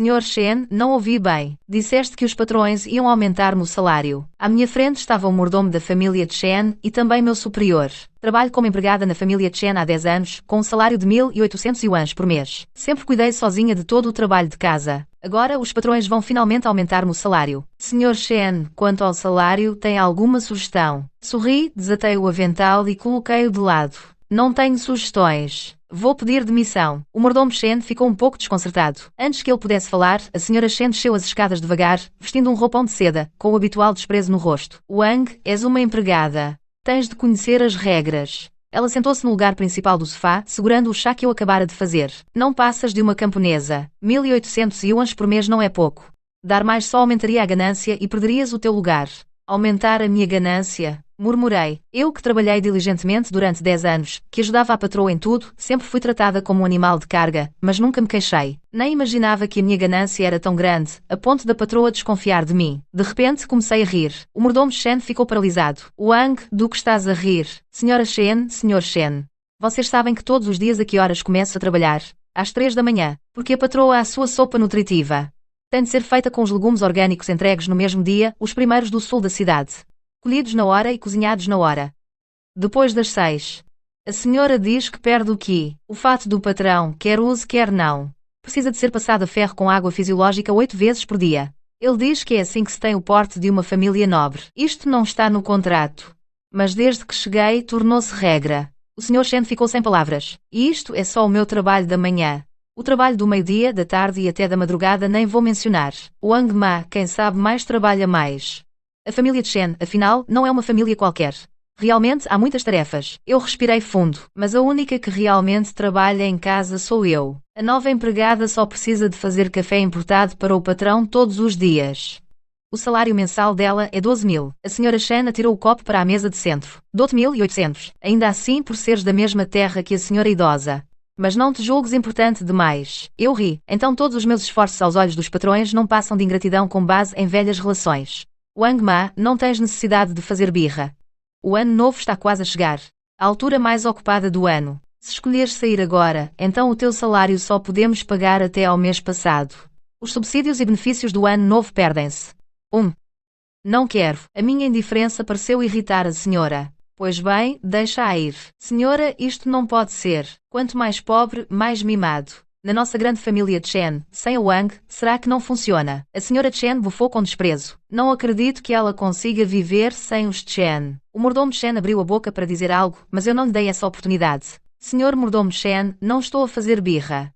Sr. Chen, não ouvi bem. Disseste que os patrões iam aumentar-me o salário. À minha frente estava o mordomo da família Chen e também meu superior. Trabalho como empregada na família Chen há 10 anos, com um salário de 1.800 yuans por mês. Sempre cuidei sozinha de todo o trabalho de casa. Agora os patrões vão finalmente aumentar-me o salário. Sr. Chen, quanto ao salário, tem alguma sugestão? Sorri, desatei o avental e coloquei-o de lado. Não tenho sugestões. Vou pedir demissão. O mordomo Chen ficou um pouco desconcertado. Antes que ele pudesse falar, a senhora Chen desceu as escadas devagar, vestindo um roupão de seda, com o habitual desprezo no rosto. Wang, és uma empregada. Tens de conhecer as regras. Ela sentou-se no lugar principal do sofá, segurando o chá que eu acabara de fazer. Não passas de uma camponesa. 1.800 yuans por mês não é pouco. Dar mais só aumentaria a ganância e perderias o teu lugar. Aumentar a minha ganância? Murmurei. Eu que trabalhei diligentemente durante 10 anos, que ajudava a patroa em tudo, sempre fui tratada como um animal de carga, mas nunca me queixei. Nem imaginava que a minha ganância era tão grande, a ponto da patroa desconfiar de mim. De repente comecei a rir. O mordomo Chen ficou paralisado. Wang, do que estás a rir? Senhora Chen, Sr. Chen. Vocês sabem que todos os dias a que horas começo a trabalhar? Às 3 da manhã. Porque a patroa a sua sopa nutritiva tem de ser feita com os legumes orgânicos entregues no mesmo dia, os primeiros do sul da cidade. Colhidos na hora e cozinhados na hora. Depois das 6. A senhora diz que perde o quê? O fato do patrão, quer use quer não. Precisa de ser passado a ferro com água fisiológica 8 vezes por dia. Ele diz que é assim que se tem o porte de uma família nobre. Isto não está no contrato. Mas desde que cheguei tornou-se regra. O Sr. Chen ficou sem palavras. E isto é só o meu trabalho da manhã. O trabalho do meio-dia, da tarde e até da madrugada nem vou mencionar. Wang Ma, quem sabe mais trabalha mais. A família Chen, afinal, não é uma família qualquer. Realmente há muitas tarefas. Eu respirei fundo, mas a única que realmente trabalha em casa sou eu. A nova empregada só precisa de fazer café importado para o patrão todos os dias. O salário mensal dela é 12.000. A senhora Chen atirou o copo para a mesa de centro. Dou-te 1.800. Ainda assim por seres da mesma terra que a senhora idosa. Mas não te julgues importante demais. Eu ri. Então todos os meus esforços aos olhos dos patrões não passam de ingratidão com base em velhas relações. Wang Ma, não tens necessidade de fazer birra. O ano novo está quase a chegar. A altura mais ocupada do ano. Se escolheres sair agora, então o teu salário só podemos pagar até ao mês passado. Os subsídios e benefícios do ano novo perdem-se. Não quero. A minha indiferença pareceu irritar a senhora. Pois bem, deixa-a ir. Senhora, isto não pode ser. Quanto mais pobre, mais mimado. Na nossa grande família Chen, sem a Wang, será que não funciona? A senhora Chen bufou com desprezo. Não acredito que ela consiga viver sem os Chen. O mordomo Chen abriu a boca para dizer algo, mas eu não lhe dei essa oportunidade. Senhor mordomo Chen, não estou a fazer birra.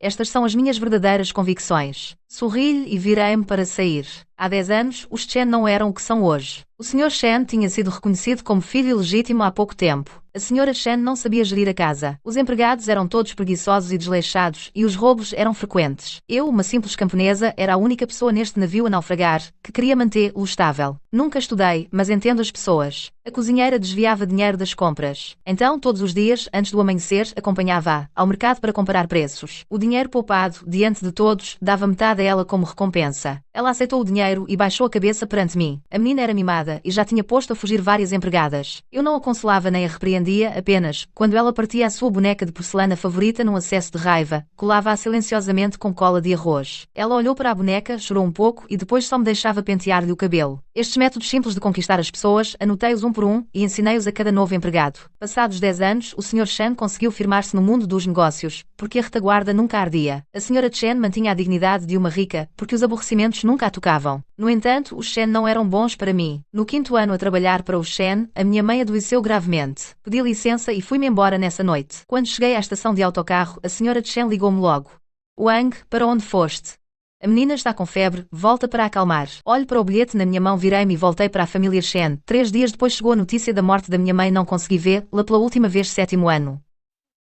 Estas são as minhas verdadeiras convicções. Sorri-lhe e virei-me para sair. Há 10 anos, os Chen não eram o que são hoje. O Sr. Chen tinha sido reconhecido como filho ilegítimo há pouco tempo. A senhora Chen não sabia gerir a casa. Os empregados eram todos preguiçosos e desleixados, e os roubos eram frequentes. Eu, uma simples camponesa, era a única pessoa neste navio a naufragar, que queria mantê-lo estável. Nunca estudei, mas entendo as pessoas. A cozinheira desviava dinheiro das compras. Então, todos os dias, antes do amanhecer, acompanhava-a ao mercado para comparar preços. O dinheiro poupado, diante de todos, dava metade a ela como recompensa. Ela aceitou o dinheiro e baixou a cabeça perante mim. A menina era mimada e já tinha posto a fugir várias empregadas. Eu não a consolava nem a repreendia, apenas, quando ela partia a sua boneca de porcelana favorita num acesso de raiva, colava-a silenciosamente com cola de arroz. Ela olhou para a boneca, chorou um pouco e depois só me deixava pentear-lhe o cabelo. Estes métodos simples de conquistar as pessoas, anotei-os um por um e ensinei-os a cada novo empregado. Passados 10 anos, o Sr. Chen conseguiu firmar-se no mundo dos negócios, porque a retaguarda nunca ardia. A Sra. Chen mantinha a dignidade de uma rica, porque os aborrecimentos nunca a tocavam. No entanto, os Chen não eram bons para mim. No 5º ano a trabalhar para os Chen, a minha mãe adoeceu gravemente. Pedi licença e fui-me embora nessa noite. Quando cheguei à estação de autocarro, a Sra. Chen ligou-me logo. Wang, para onde foste? A menina está com febre, volta para acalmar. Olho para o bilhete na minha mão, virei-me e voltei para a família Chen. 3 dias depois chegou a notícia da morte da minha mãe, não consegui vê-la pela última vez 7º ano.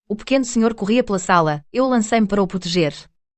O pequeno senhor corria pela sala, eu lancei-me para o proteger.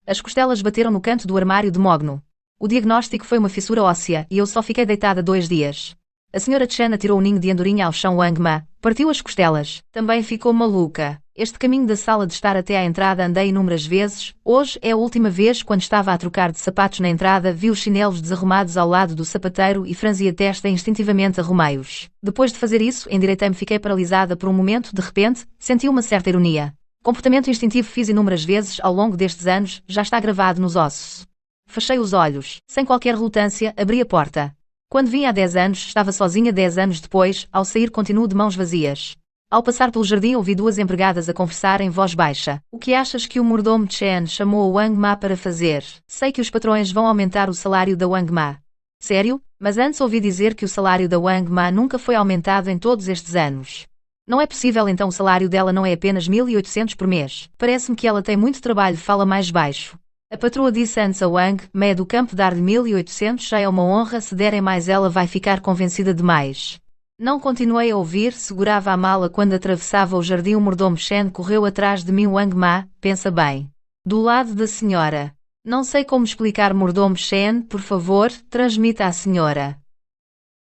As costelas bateram no canto do armário de mogno. O diagnóstico foi uma fissura óssea e eu só fiquei deitada 2 dias. A Sra. Chen atirou o ninho de andorinha ao chão. Wang Ma partiu as costelas. Também ficou maluca. Este caminho da sala de estar até à entrada andei inúmeras vezes. Hoje é a última vez. Quando estava a trocar de sapatos na entrada, vi os chinelos desarrumados ao lado do sapateiro e franzi a testa e instintivamente arrumei-os. Depois de fazer isso, endireitei-me, fiquei paralisada por um momento. De repente, senti uma certa ironia. Comportamento instintivo fiz inúmeras vezes ao longo destes anos, já está gravado nos ossos. Fechei os olhos. Sem qualquer relutância, abri a porta. Quando vim há 10 anos, estava sozinha 10 anos depois, ao sair continuo de mãos vazias. Ao passar pelo jardim ouvi duas empregadas a conversar em voz baixa. O que achas que o mordomo Chen chamou a Wang Ma para fazer? Sei que os patrões vão aumentar o salário da Wang Ma. Sério? Mas antes ouvi dizer que o salário da Wang Ma nunca foi aumentado em todos estes anos. Não é possível então o salário dela não é apenas 1.800 por mês. Parece-me que ela tem muito trabalho, fala mais baixo. A patroa disse antes a Wang, Ma do campo dar-lhe 1.800 já é uma honra, se derem mais ela vai ficar convencida demais. Não continuei a ouvir, segurava a mala quando atravessava o jardim o mordomo Chen correu atrás de mim Wang Ma, pensa bem. Do lado da senhora. Não sei como explicar mordomo Chen, por favor, transmita à senhora.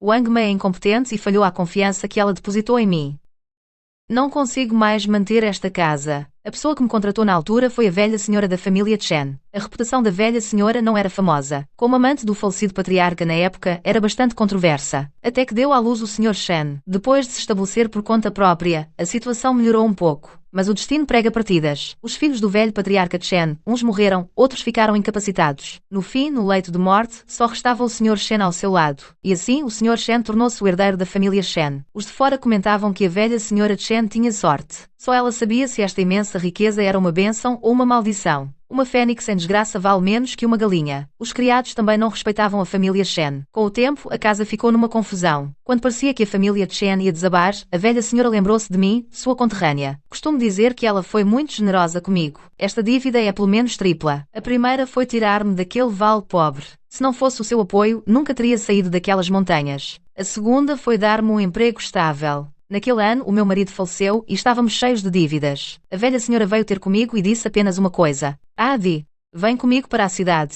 Wang Ma é incompetente e falhou à confiança que ela depositou em mim. Não consigo mais manter esta casa. A pessoa que me contratou na altura foi a velha senhora da família Chen. A reputação da velha senhora não era famosa. Como amante do falecido patriarca na época, era bastante controversa. Até que deu à luz o Sr. Chen. Depois de se estabelecer por conta própria, a situação melhorou um pouco. Mas o destino prega partidas. Os filhos do velho patriarca Chen, uns morreram, outros ficaram incapacitados. No fim, no leito de morte, só restava o Sr. Chen ao seu lado. E assim, o Sr. Chen tornou-se o herdeiro da família Chen. Os de fora comentavam que a velha senhora Chen tinha sorte. Só ela sabia se esta imensa riqueza era uma bênção ou uma maldição. Uma fênix em desgraça vale menos que uma galinha. Os criados também não respeitavam a família Chen. Com o tempo, a casa ficou numa confusão. Quando parecia que a família Chen ia desabar, a velha senhora lembrou-se de mim, sua conterrânea. Costumo dizer que ela foi muito generosa comigo. Esta dívida é pelo menos tripla. A primeira foi tirar-me daquele vale pobre. Se não fosse o seu apoio, nunca teria saído daquelas montanhas. A segunda foi dar-me um emprego estável. Naquele ano, o meu marido faleceu e estávamos cheios de dívidas. A velha senhora veio ter comigo e disse apenas uma coisa. Adi, vem comigo para a cidade.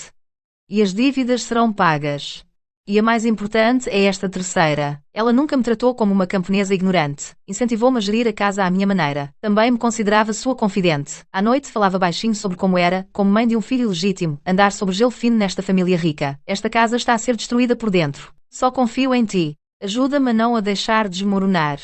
E as dívidas serão pagas. E a mais importante é esta terceira. Ela nunca me tratou como uma camponesa ignorante. Incentivou-me a gerir a casa à minha maneira. Também me considerava sua confidente. À noite falava baixinho sobre como era, como mãe de um filho legítimo, andar sobre gelo fino nesta família rica. Esta casa está a ser destruída por dentro. Só confio em ti. Ajuda-me a não a deixar desmoronar.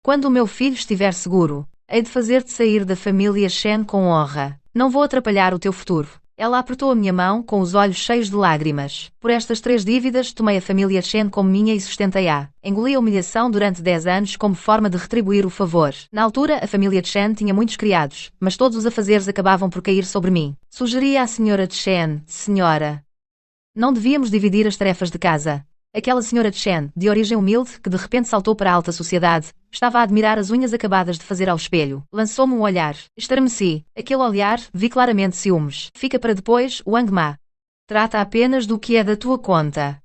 Quando o meu filho estiver seguro, hei de fazer-te sair da família Chen com honra. Não vou atrapalhar o teu futuro. Ela apertou a minha mão com os olhos cheios de lágrimas. Por estas 3 dívidas, tomei a família Chen como minha e sustentei-a. Engoli a humilhação durante 10 anos como forma de retribuir o favor. Na altura, a família Chen tinha muitos criados, mas todos os afazeres acabavam por cair sobre mim. Sugeri à senhora Chen, senhora. Não devíamos dividir as tarefas de casa. Aquela senhora Chen, de origem humilde, que de repente saltou para a alta sociedade, estava a admirar as unhas acabadas de fazer ao espelho. Lançou-me um olhar. Estremeci. Aquele olhar, vi claramente ciúmes. Fica para depois, Wang Ma. Trata apenas do que é da tua conta.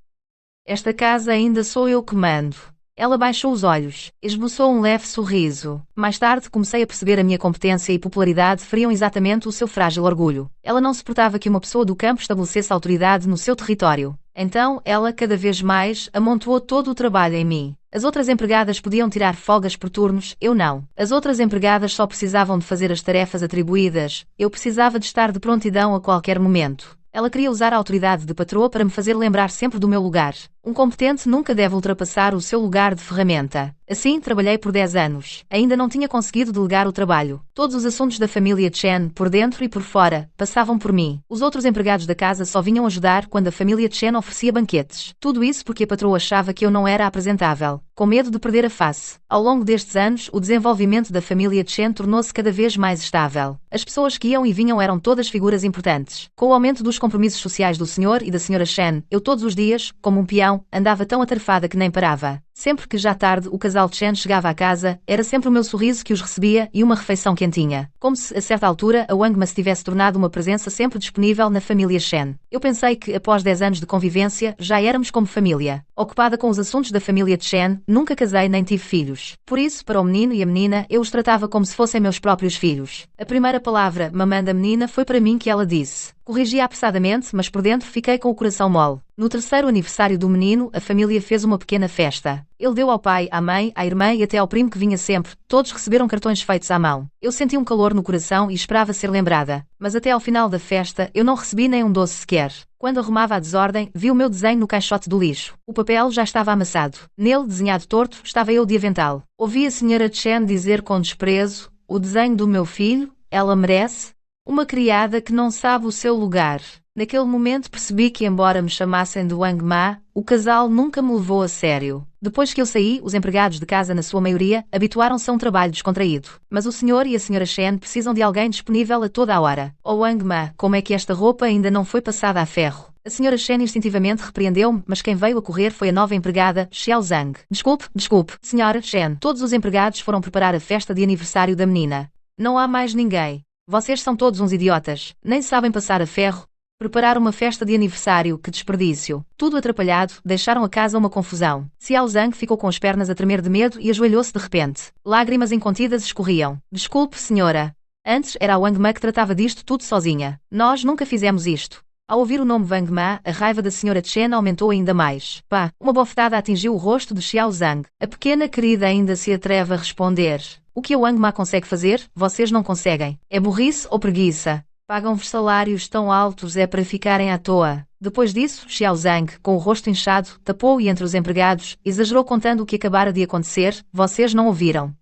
Esta casa ainda sou eu que mando. Ela baixou os olhos, esboçou um leve sorriso. Mais tarde comecei a perceber a minha competência e popularidade feriam exatamente o seu frágil orgulho. Ela não suportava que uma pessoa do campo estabelecesse autoridade no seu território. Então, ela, cada vez mais, amontoou todo o trabalho em mim. As outras empregadas podiam tirar folgas por turnos, eu não. As outras empregadas só precisavam de fazer as tarefas atribuídas, eu precisava de estar de prontidão a qualquer momento. Ela queria usar a autoridade de patroa para me fazer lembrar sempre do meu lugar. Um competente nunca deve ultrapassar o seu lugar de ferramenta. Assim, trabalhei por 10 anos. Ainda não tinha conseguido delegar o trabalho. Todos os assuntos da família Chen, por dentro e por fora, passavam por mim. Os outros empregados da casa só vinham ajudar quando a família Chen oferecia banquetes. Tudo isso porque a patroa achava que eu não era apresentável, com medo de perder a face. Ao longo destes anos, o desenvolvimento da família Chen tornou-se cada vez mais estável. As pessoas que iam e vinham eram todas figuras importantes. Com o aumento dos compromissos sociais do senhor e da senhora Chen, eu todos os dias, como um peão, andava tão atarefada que nem parava. Sempre que já tarde o casal Chen chegava à casa, era sempre o meu sorriso que os recebia e uma refeição quentinha. Como se, a certa altura, a Wang Ma se tivesse tornado uma presença sempre disponível na família Chen. Eu pensei que, após 10 anos de convivência, já éramos como família. Ocupada com os assuntos da família Chen, nunca casei nem tive filhos. Por isso, para o menino e a menina, eu os tratava como se fossem meus próprios filhos. A primeira palavra, mamã da menina, foi para mim que ela disse. Corrigi apressadamente, mas por dentro fiquei com o coração mole. No terceiro aniversário do menino, a família fez uma pequena festa. Ele deu ao pai, à mãe, à irmã e até ao primo que vinha sempre. Todos receberam cartões feitos à mão. Eu senti um calor no coração e esperava ser lembrada. Mas até ao final da festa, eu não recebi nem um doce sequer. Quando arrumava a desordem, vi o meu desenho no caixote do lixo. O papel já estava amassado. Nele, desenhado torto, estava eu de avental. Ouvi a senhora Chen dizer com desprezo, o desenho do meu filho, ela merece? Uma criada que não sabe o seu lugar. Naquele momento percebi que, embora me chamassem de Wang Ma, o casal nunca me levou a sério. Depois que eu saí, os empregados de casa, na sua maioria, habituaram-se a um trabalho descontraído. Mas o senhor e a senhora Shen precisam de alguém disponível a toda a hora. Oh Wang Ma, como é que esta roupa ainda não foi passada a ferro? A senhora Shen instintivamente repreendeu-me, mas quem veio a correr foi a nova empregada, Xiao Zhang. Desculpe, senhora Shen. Todos os empregados foram preparar a festa de aniversário da menina. Não há mais ninguém. Vocês são todos uns idiotas. Nem sabem passar a ferro. Preparar uma festa de aniversário, que desperdício. Tudo atrapalhado, deixaram a casa uma confusão. Xiao Zhang ficou com as pernas a tremer de medo e ajoelhou-se de repente. Lágrimas incontidas escorriam. Desculpe, senhora. Antes era a Wang Ma que tratava disto tudo sozinha. Nós nunca fizemos isto. Ao ouvir o nome Wang Ma, a raiva da senhora Chen aumentou ainda mais. Pá, uma bofetada atingiu o rosto de Xiao Zhang. A pequena querida ainda se atreve a responder. O que a Wang Ma consegue fazer, vocês não conseguem. É burrice ou preguiça? Pagam-vos salários tão altos é para ficarem à toa. Depois disso, Xiao Zhang, com o rosto inchado, tapou e entre os empregados, exagerou contando o que acabara de acontecer. Vocês não ouviram.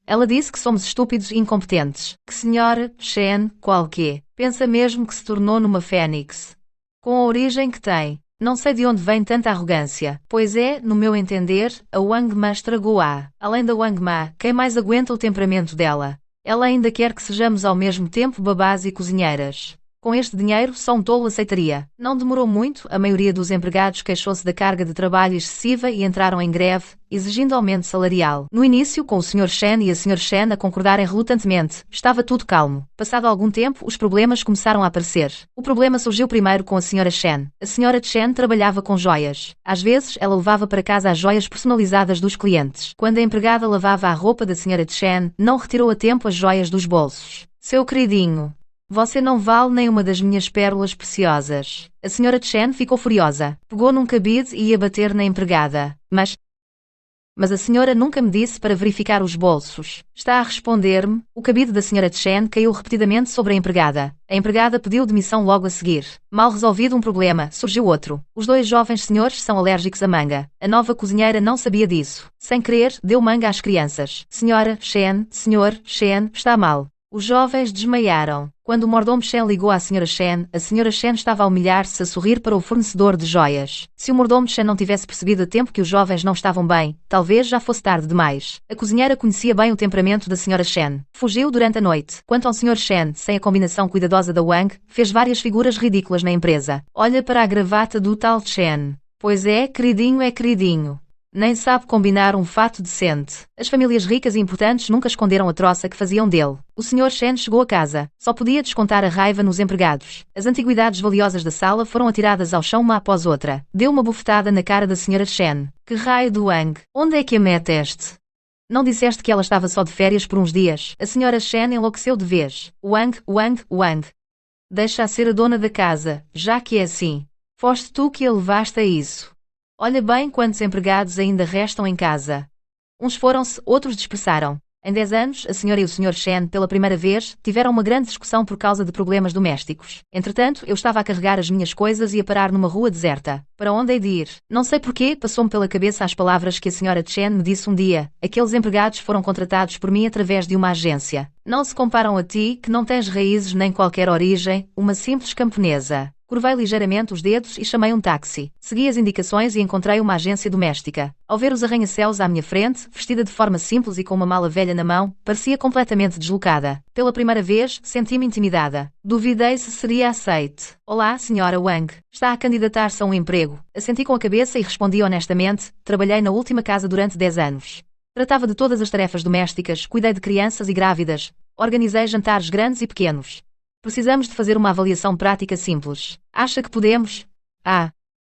Ela disse que somos estúpidos e incompetentes. Que senhora Shen, qual quê? Pensa mesmo que se tornou numa fênix. Com a origem que tem. Não sei de onde vem tanta arrogância. Pois é, no meu entender, a Wang Ma estragou-a. Além da Wang Ma, quem mais aguenta o temperamento dela? Ela ainda quer que sejamos ao mesmo tempo babás e cozinheiras. Com este dinheiro, só um tolo aceitaria. Não demorou muito, a maioria dos empregados queixou-se da carga de trabalho excessiva e entraram em greve, exigindo aumento salarial. No início, com o Sr. Shen e a Sra. Shen a concordarem relutantemente, estava tudo calmo. Passado algum tempo, os problemas começaram a aparecer. O problema surgiu primeiro com a Sra. Shen. A Sra. Shen trabalhava com joias. Às vezes, ela levava para casa as joias personalizadas dos clientes. Quando a empregada lavava a roupa da Sra. Shen, não retirou a tempo as joias dos bolsos. Seu queridinho, você não vale nem uma das minhas pérolas preciosas. A Sra. Chen ficou furiosa. Pegou num cabide e ia bater na empregada. Mas a senhora nunca me disse para verificar os bolsos. Está a responder-me? O cabide da Sra. Chen caiu repetidamente sobre a empregada. A empregada pediu demissão logo a seguir. Mal resolvido um problema, surgiu outro. Os dois jovens senhores são alérgicos a manga. A nova cozinheira não sabia disso. Sem querer, deu manga às crianças. Senhora Shen, Sr. Shen, está mal. Os jovens desmaiaram. Quando o mordomo Shen ligou à Sra. Shen, a Sra. Shen estava a humilhar-se a sorrir para o fornecedor de joias. Se o mordomo Shen não tivesse percebido a tempo que os jovens não estavam bem, talvez já fosse tarde demais. A cozinheira conhecia bem o temperamento da Sra. Shen. Fugiu durante a noite. Quanto ao Sr. Shen, sem a combinação cuidadosa da Wang, fez várias figuras ridículas na empresa. Olha para a gravata do tal Shen. Pois é queridinho. Nem sabe combinar um fato decente. As famílias ricas e importantes nunca esconderam a troça que faziam dele. O Sr. Shen chegou a casa. Só podia descontar a raiva nos empregados. As antiguidades valiosas da sala foram atiradas ao chão uma após outra. Deu uma bufetada na cara da Sra. Shen. Que raio do Wang? Onde é que a meteste? Não disseste que ela estava só de férias por uns dias? A Sra. Shen enlouqueceu de vez. Wang. Deixa-a ser a dona da casa, já que é assim. Foste tu que a levaste a isso. Olha bem quantos empregados ainda restam em casa. Uns foram-se, outros dispersaram. Em 10 anos, a senhora e o Sr. Shen, pela primeira vez, tiveram uma grande discussão por causa de problemas domésticos. Entretanto, eu estava a carregar as minhas coisas e a parar numa rua deserta. Para onde hei de ir? Não sei porquê, passou-me pela cabeça as palavras que a senhora Chen me disse um dia. Aqueles empregados foram contratados por mim através de uma agência. Não se comparam a ti, que não tens raízes nem qualquer origem, uma simples camponesa. Curvei ligeiramente os dedos e chamei um táxi. Segui as indicações e encontrei uma agência doméstica. Ao ver os arranha-céus à minha frente, vestida de forma simples e com uma mala velha na mão, parecia completamente deslocada. Pela primeira vez, senti-me intimidada. Duvidei se seria aceite. Olá, Sra. Wang. Está a candidatar-se a um emprego. Assenti com a cabeça e respondi honestamente. Trabalhei na última casa durante 10 anos. Tratava de todas as tarefas domésticas, cuidei de crianças e grávidas. Organizei jantares grandes e pequenos. Precisamos de fazer uma avaliação prática simples. Acha que podemos?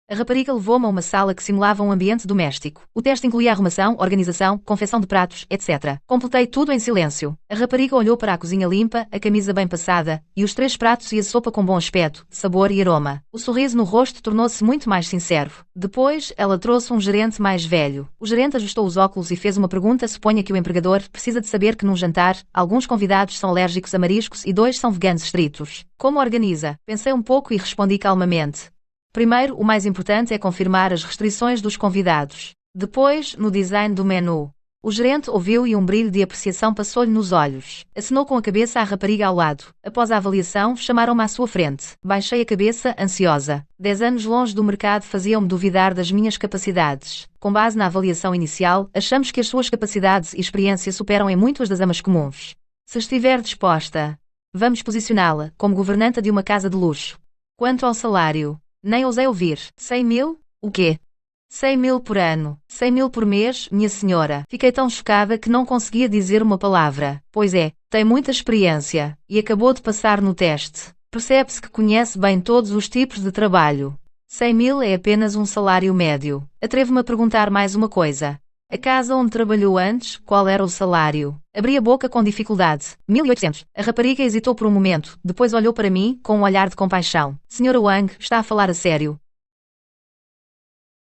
A rapariga levou-me a uma sala que simulava um ambiente doméstico. O teste incluía arrumação, organização, confecção de pratos, etc. Completei tudo em silêncio. A rapariga olhou para a cozinha limpa, a camisa bem passada, e os 3 pratos e a sopa com bom aspecto, sabor e aroma. O sorriso no rosto tornou-se muito mais sincero. Depois, ela trouxe um gerente mais velho. O gerente ajustou os óculos e fez uma pergunta. Suponha que o empregador precisa de saber que num jantar, alguns convidados são alérgicos a mariscos e 2 são veganos estritos. Como organiza? Pensei um pouco e respondi calmamente. Primeiro, o mais importante é confirmar as restrições dos convidados. Depois, no design do menu. O gerente ouviu e um brilho de apreciação passou-lhe nos olhos. Acenou com a cabeça à rapariga ao lado. Após a avaliação, chamaram-me à sua frente. Baixei a cabeça, ansiosa. 10 anos longe do mercado faziam-me duvidar das minhas capacidades. Com base na avaliação inicial, achamos que as suas capacidades e experiência superam em muito as das amas comuns. Se estiver disposta, vamos posicioná-la como governanta de uma casa de luxo. Quanto ao salário, nem ousei ouvir. 100 mil? O quê? 100 mil por ano, 100 mil por mês, minha senhora. Fiquei tão chocada que não conseguia dizer uma palavra. Pois é, tem muita experiência, e acabou de passar no teste. Percebe-se que conhece bem todos os tipos de trabalho. 100 mil é apenas um salário médio. Atrevo-me a perguntar mais uma coisa. A casa onde trabalhou antes, qual era o salário? Abri a boca com dificuldade. 1.800. A rapariga hesitou por um momento, depois olhou para mim, com um olhar de compaixão. Senhora Wang, está a falar a sério.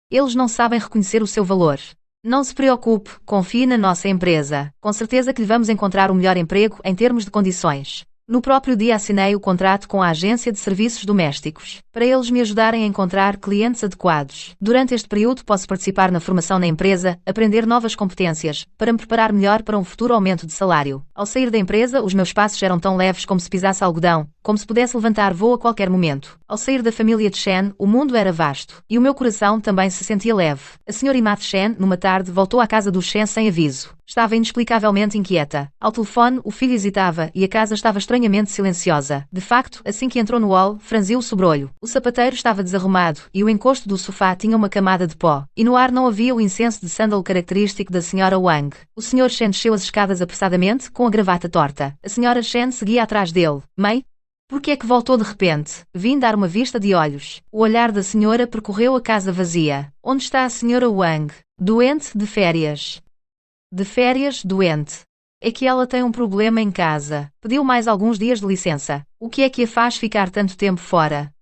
Eles não sabem reconhecer o seu valor. Não se preocupe, confie na nossa empresa. Com certeza que lhe vamos encontrar o melhor emprego em termos de condições. No próprio dia assinei o contrato com a agência de serviços domésticos, para eles me ajudarem a encontrar clientes adequados. Durante este período posso participar na formação na empresa, aprender novas competências, para me preparar melhor para um futuro aumento de salário. Ao sair da empresa, os meus passos eram tão leves como se pisasse algodão, como se pudesse levantar voo a qualquer momento. Ao sair da família de Shen, o mundo era vasto, e o meu coração também se sentia leve. A senhora Imat Shen, numa tarde, voltou à casa do Shen sem aviso. Estava inexplicavelmente inquieta. Ao telefone, o filho hesitava e a casa estava estranhamente silenciosa. De facto, assim que entrou no hall, franziu o sobrolho. O sapateiro estava desarrumado e o encosto do sofá tinha uma camada de pó. E no ar não havia o incenso de sândalo característico da senhora Wang. O Sr. Shen desceu as escadas apressadamente, com a gravata torta. A senhora Shen seguia atrás dele. Mãe? Por que é que voltou de repente? Vim dar uma vista de olhos. O olhar da senhora percorreu a casa vazia. Onde está a senhora Wang? Doente, de férias. De férias, doente. É que ela tem um problema em casa. Pediu mais alguns dias de licença. O que é que a faz ficar tanto tempo fora?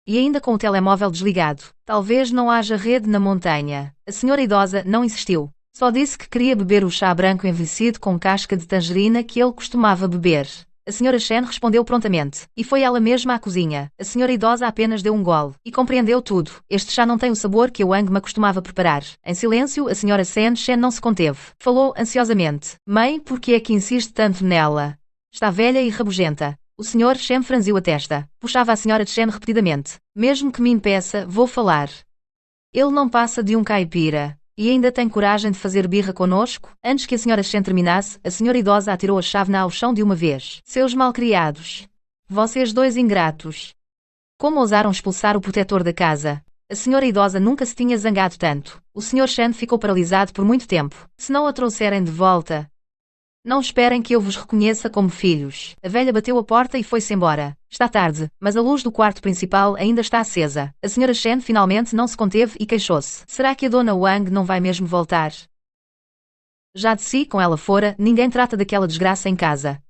E ainda com o telemóvel desligado. Talvez não haja rede na montanha. A senhora idosa não insistiu. Só disse que queria beber o chá branco envelhecido com casca de tangerina que ele costumava beber. A senhora Shen respondeu prontamente. E foi ela mesma à cozinha. A senhora idosa apenas deu um gole. E compreendeu tudo. Este chá não tem o sabor que a Wang me costumava preparar. Em silêncio, a senhora Shen não se conteve. Falou ansiosamente. Mãe, por que é que insiste tanto nela? Está velha e rabugenta. O senhor Shen franziu a testa. Puxava a senhora Shen repetidamente. Mesmo que me impeça, vou falar. Ele não passa de um caipira. E ainda tem coragem de fazer birra conosco? Antes que a senhora Shen terminasse, a senhora idosa atirou a chávena ao chão de uma vez. Seus malcriados. Vocês dois ingratos. Como ousaram expulsar o protetor da casa? A senhora idosa nunca se tinha zangado tanto. O senhor Shen ficou paralisado por muito tempo. Se não a trouxerem de volta... Não esperem que eu vos reconheça como filhos. A velha bateu a porta e foi-se embora. Está tarde, mas a luz do quarto principal ainda está acesa. A senhora Shen finalmente não se conteve e queixou-se. Será que a dona Wang não vai mesmo voltar? Já de si, com ela fora, ninguém trata daquela desgraça em casa.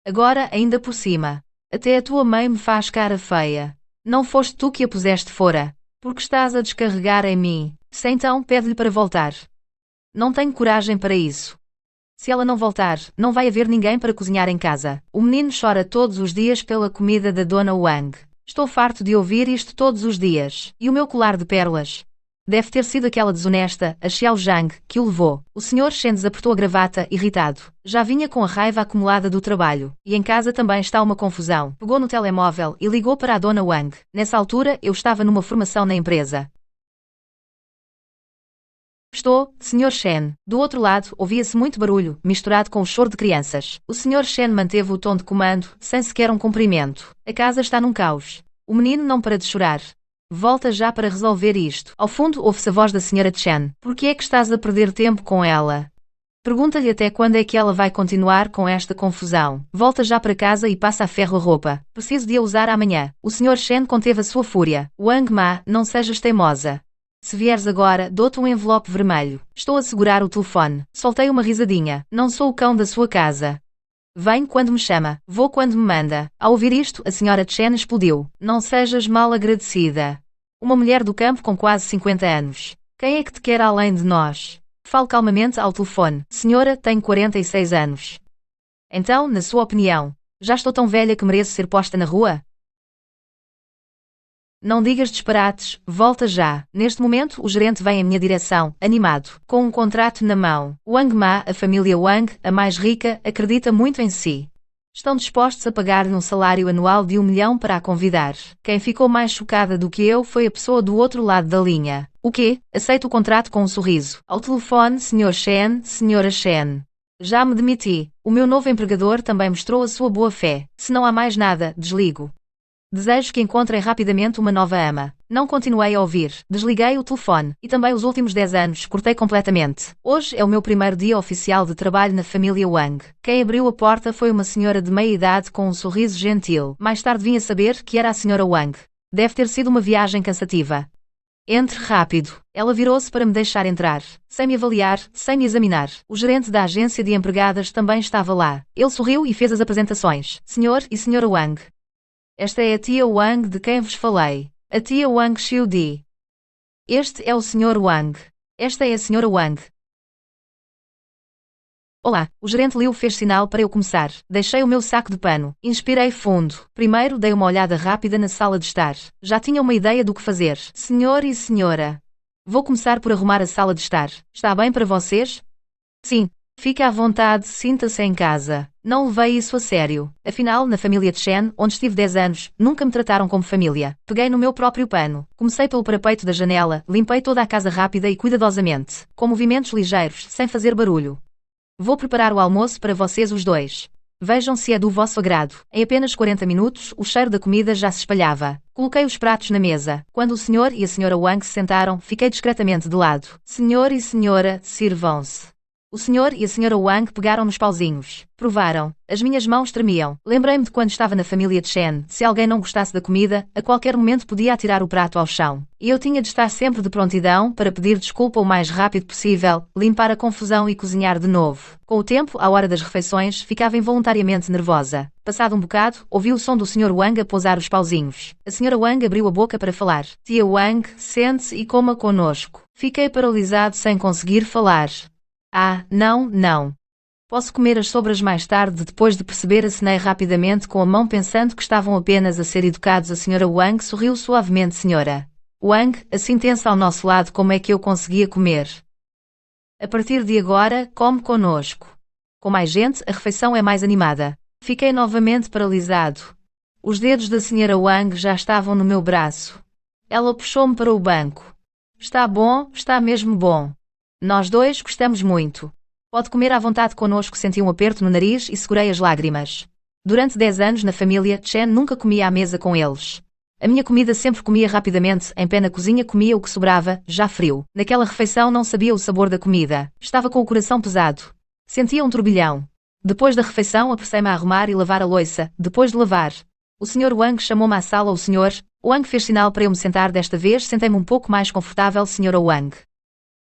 Agora, ainda por cima. Até a tua mãe me faz cara feia. Não foste tu que a puseste fora. Porque estás a descarregar em mim. Se então, pede-lhe para voltar. Não tenho coragem para isso. Se ela não voltar, não vai haver ninguém para cozinhar em casa. O menino chora todos os dias pela comida da dona Wang. Estou farto de ouvir isto todos os dias. E o meu colar de pérolas? Deve ter sido aquela desonesta, a Xiao Zhang, que o levou. O senhor Shen desapertou a gravata, irritado. Já vinha com a raiva acumulada do trabalho. E em casa também está uma confusão. Pegou no telemóvel e ligou para a dona Wang. Nessa altura, eu estava numa formação na empresa. Estou, Sr. Shen. Do outro lado, ouvia-se muito barulho, misturado com o choro de crianças. O Sr. Shen manteve o tom de comando, sem sequer um cumprimento. A casa está num caos. O menino não para de chorar. Volta já para resolver isto. Ao fundo, ouve-se a voz da Sra. Chen. Por que é que estás a perder tempo com ela? Pergunta-lhe até quando é que ela vai continuar com esta confusão. Volta já para casa e passa a ferro a roupa. Preciso de a usar amanhã. O Sr. Shen conteve a sua fúria. Wang Ma, não sejas teimosa. Se vieres agora, dou-te um envelope vermelho. Estou a segurar o telefone. Soltei uma risadinha. Não sou o cão da sua casa. Venho quando me chama. Vou quando me manda. Ao ouvir isto, a senhora Chen explodiu. Não sejas mal agradecida. Uma mulher do campo com quase 50 anos. Quem é que te quer além de nós? Fale calmamente ao telefone. Senhora, tenho 46 anos. Então, na sua opinião, já estou tão velha que mereço ser posta na rua? Não digas disparates, volta já. Neste momento, o gerente vem em minha direção, animado, com um contrato na mão. Wang Ma, a família Wang, a mais rica, acredita muito em si. Estão dispostos a pagar-lhe um salário anual de 1 milhão para a convidar. Quem ficou mais chocada do que eu foi a pessoa do outro lado da linha. O quê? Aceito o contrato com um sorriso. Ao telefone, Sr. Shen, Sra. Shen. Já me demiti. O meu novo empregador também mostrou a sua boa fé. Se não há mais nada, desligo. Desejo que encontrem rapidamente uma nova ama. Não continuei a ouvir. Desliguei o telefone. E também os últimos 10 anos, cortei completamente. Hoje é o meu primeiro dia oficial de trabalho na família Wang. Quem abriu a porta foi uma senhora de meia idade com um sorriso gentil. Mais tarde vim a saber que era a senhora Wang. Deve ter sido uma viagem cansativa. Entre rápido. Ela virou-se para me deixar entrar. Sem me avaliar, sem me examinar. O gerente da agência de empregadas também estava lá. Ele sorriu e fez as apresentações. Senhor e Senhora Wang. Esta é a tia Wang de quem vos falei. A tia Wang Xiudi. Este é o Sr. Wang. Esta é a Senhora Wang. Olá, o gerente Liu fez sinal para eu começar. Deixei o meu saco de pano. Inspirei fundo. Primeiro dei uma olhada rápida na sala de estar. Já tinha uma ideia do que fazer. Senhor e senhora. Vou começar por arrumar a sala de estar. Está bem para vocês? Sim. Fique à vontade, sinta-se em casa. Não levei isso a sério. Afinal, na família de Shen, onde estive 10 anos, nunca me trataram como família. Peguei no meu próprio pano. Comecei pelo parapeito da janela, limpei toda a casa rápida e cuidadosamente, com movimentos ligeiros, sem fazer barulho. Vou preparar o almoço para vocês os dois. Vejam se é do vosso agrado. Em apenas 40 minutos, o cheiro da comida já se espalhava. Coloquei os pratos na mesa. Quando o senhor e a senhora Wang se sentaram, fiquei discretamente de lado. Senhor e senhora, sirvam-se. O senhor e a senhora Wang pegaram nos pauzinhos. Provaram. As minhas mãos tremiam. Lembrei-me de quando estava na família de Shen. Se alguém não gostasse da comida, a qualquer momento podia atirar o prato ao chão. E eu tinha de estar sempre de prontidão para pedir desculpa o mais rápido possível, limpar a confusão e cozinhar de novo. Com o tempo, à hora das refeições, ficava involuntariamente nervosa. Passado um bocado, ouvi o som do Sr. Wang a pousar os pauzinhos. A senhora Wang abriu a boca para falar. Tia Wang, sente-se e coma conosco. Fiquei paralisado sem conseguir falar. Ah, não. Posso comer as sobras mais tarde. Depois de perceber, acenei rapidamente com a mão pensando que estavam apenas a ser educados. A senhora Wang sorriu suavemente. Senhora Wang, assim tensa ao nosso lado, como é que eu conseguia comer? A partir de agora, come conosco. Com mais gente, a refeição é mais animada. Fiquei novamente paralisado. Os dedos da senhora Wang já estavam no meu braço. Ela puxou-me para o banco. Está bom, está mesmo bom. Nós dois gostamos muito. Pode comer à vontade conosco. Senti um aperto no nariz e segurei as lágrimas. Durante 10 anos na família, Chen nunca comia à mesa com eles. A minha comida sempre comia rapidamente, em pé na cozinha comia o que sobrava, já frio. Naquela refeição não sabia o sabor da comida. Estava com o coração pesado. Sentia um turbilhão. Depois da refeição apressei-me a arrumar e lavar a louça. Depois de lavar, o Sr. Wang chamou-me à sala. O Sr. Wang fez sinal para eu me sentar. Desta vez sentei-me um pouco mais confortável. Sra. Wang.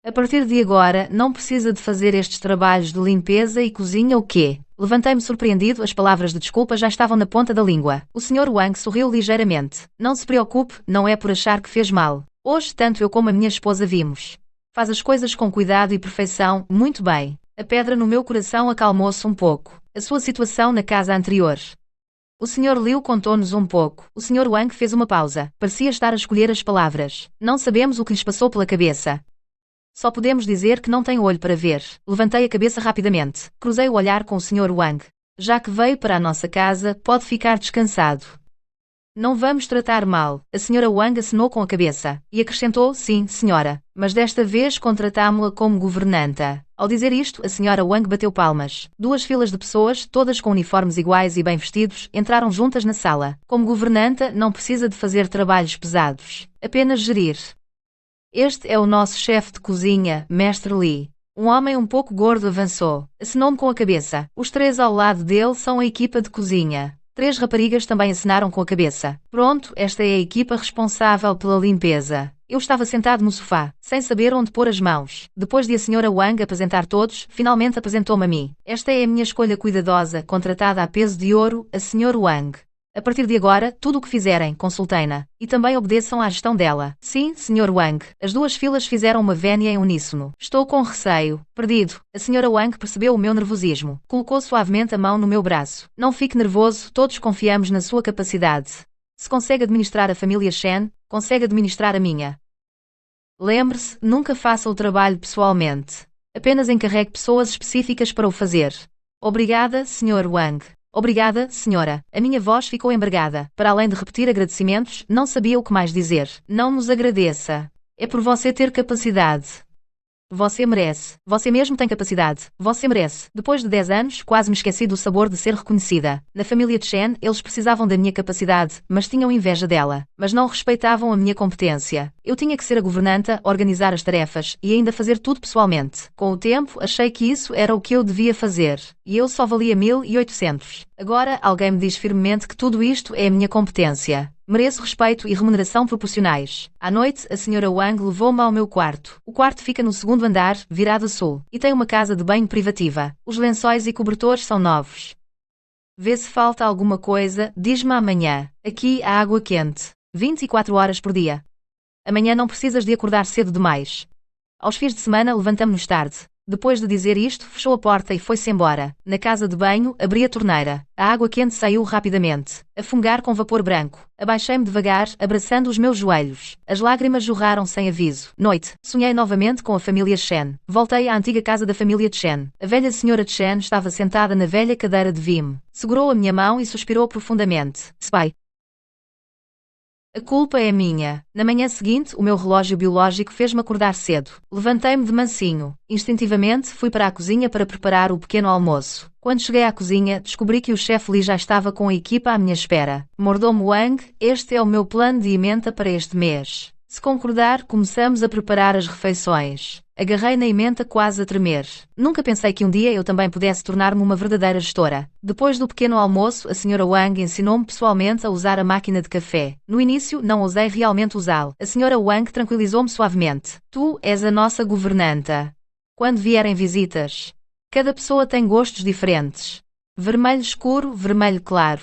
A partir de agora, não precisa de fazer estes trabalhos de limpeza e cozinha o quê? Levantei-me surpreendido, as palavras de desculpa já estavam na ponta da língua. O Sr. Wang sorriu ligeiramente. Não se preocupe, não é por achar que fez mal. Hoje, tanto eu como a minha esposa vimos. Faz as coisas com cuidado e perfeição, muito bem. A pedra no meu coração acalmou-se um pouco. A sua situação na casa anterior. O Sr. Liu contou-nos um pouco. O Sr. Wang fez uma pausa. Parecia estar a escolher as palavras. Não sabemos o que lhes passou pela cabeça. Só podemos dizer que não tem olho para ver. Levantei a cabeça rapidamente. Cruzei o olhar com o Sr. Wang. Já que veio para a nossa casa, pode ficar descansado. Não vamos tratar mal. A Sra. Wang acenou com a cabeça. E acrescentou, sim, senhora. Mas desta vez contratámo-la como governanta. Ao dizer isto, a Sra. Wang bateu palmas. 2 filas de pessoas, todas com uniformes iguais e bem vestidos, entraram juntas na sala. Como governanta, não precisa de fazer trabalhos pesados. Apenas gerir. Este é o nosso chefe de cozinha, Mestre Li. Um homem um pouco gordo avançou. Acenou-me com a cabeça. Os 3 ao lado dele são a equipa de cozinha. 3 raparigas também acenaram com a cabeça. Pronto, esta é a equipa responsável pela limpeza. Eu estava sentado no sofá, sem saber onde pôr as mãos. Depois de a Sra. Wang apresentar todos, finalmente apresentou-me a mim. Esta é a minha escolha cuidadosa, contratada a peso de ouro, a Sra. Wang. A partir de agora, tudo o que fizerem, consultei-na. E também obedeçam à gestão dela. Sim, Sr. Wang. As 2 filas fizeram uma vénia em uníssono. Estou com receio. Perdido. A Sra. Wang percebeu o meu nervosismo. Colocou suavemente a mão no meu braço. Não fique nervoso, todos confiamos na sua capacidade. Se consegue administrar a família Shen, Consegue administrar a minha? Lembre-se, nunca faça o trabalho pessoalmente. Apenas encarregue pessoas específicas para o fazer. Obrigada, Sr. Wang. Obrigada, senhora. A minha voz ficou embargada. Para além de repetir agradecimentos, não sabia o que mais dizer. Não nos agradeça. É por você ter capacidade. Você merece. Você mesmo tem capacidade. Você merece. Depois de 10 anos, quase me esqueci do sabor de ser reconhecida. Na família Chen, eles precisavam da minha capacidade, mas tinham inveja dela. Mas não respeitavam a minha competência. Eu tinha que ser a governanta, organizar as tarefas e ainda fazer tudo pessoalmente. Com o tempo, achei que isso era o que eu devia fazer. E eu só valia 1.800. Agora, alguém me diz firmemente que tudo isto é a minha competência. Mereço respeito e remuneração proporcionais. À noite, a Sra. Wang levou-me ao meu quarto. O quarto fica no segundo andar, virado a sul, e tem uma casa de banho privativa. Os lençóis e cobertores são novos. Vê se falta alguma coisa, diz-me amanhã. Aqui há água quente. 24 horas por dia. Amanhã não precisas de acordar cedo demais. Aos fins de semana levantamo-nos tarde. Depois de dizer isto, fechou a porta e foi-se embora. Na casa de banho, abri a torneira. A água quente saiu rapidamente, a fungar com vapor branco. Abaixei-me devagar, abraçando os meus joelhos. As lágrimas jorraram sem aviso. Noite. Sonhei novamente com a família Chen. Voltei à antiga casa da família Chen. A velha senhora Chen estava sentada na velha cadeira de vime. Segurou a minha mão e suspirou profundamente. Pai. A culpa é minha. Na manhã seguinte, o meu relógio biológico fez-me acordar cedo. Levantei-me de mansinho. Instintivamente, fui para a cozinha para preparar o pequeno almoço. Quando cheguei à cozinha, descobri que o chefe Li já estava com a equipa à minha espera. Mordomo Wang, este é o meu plano de emenda para este mês. Se concordar, começamos a preparar as refeições. Agarrei na emenda quase a tremer. Nunca pensei que um dia eu também pudesse tornar-me uma verdadeira gestora. Depois do pequeno almoço, a Sra. Wang ensinou-me pessoalmente a usar a máquina de café. No início, não ousei realmente usá-la. A Sra. Wang tranquilizou-me suavemente. Tu és a nossa governanta. Quando vierem visitas, cada pessoa tem gostos diferentes. Vermelho escuro, vermelho claro.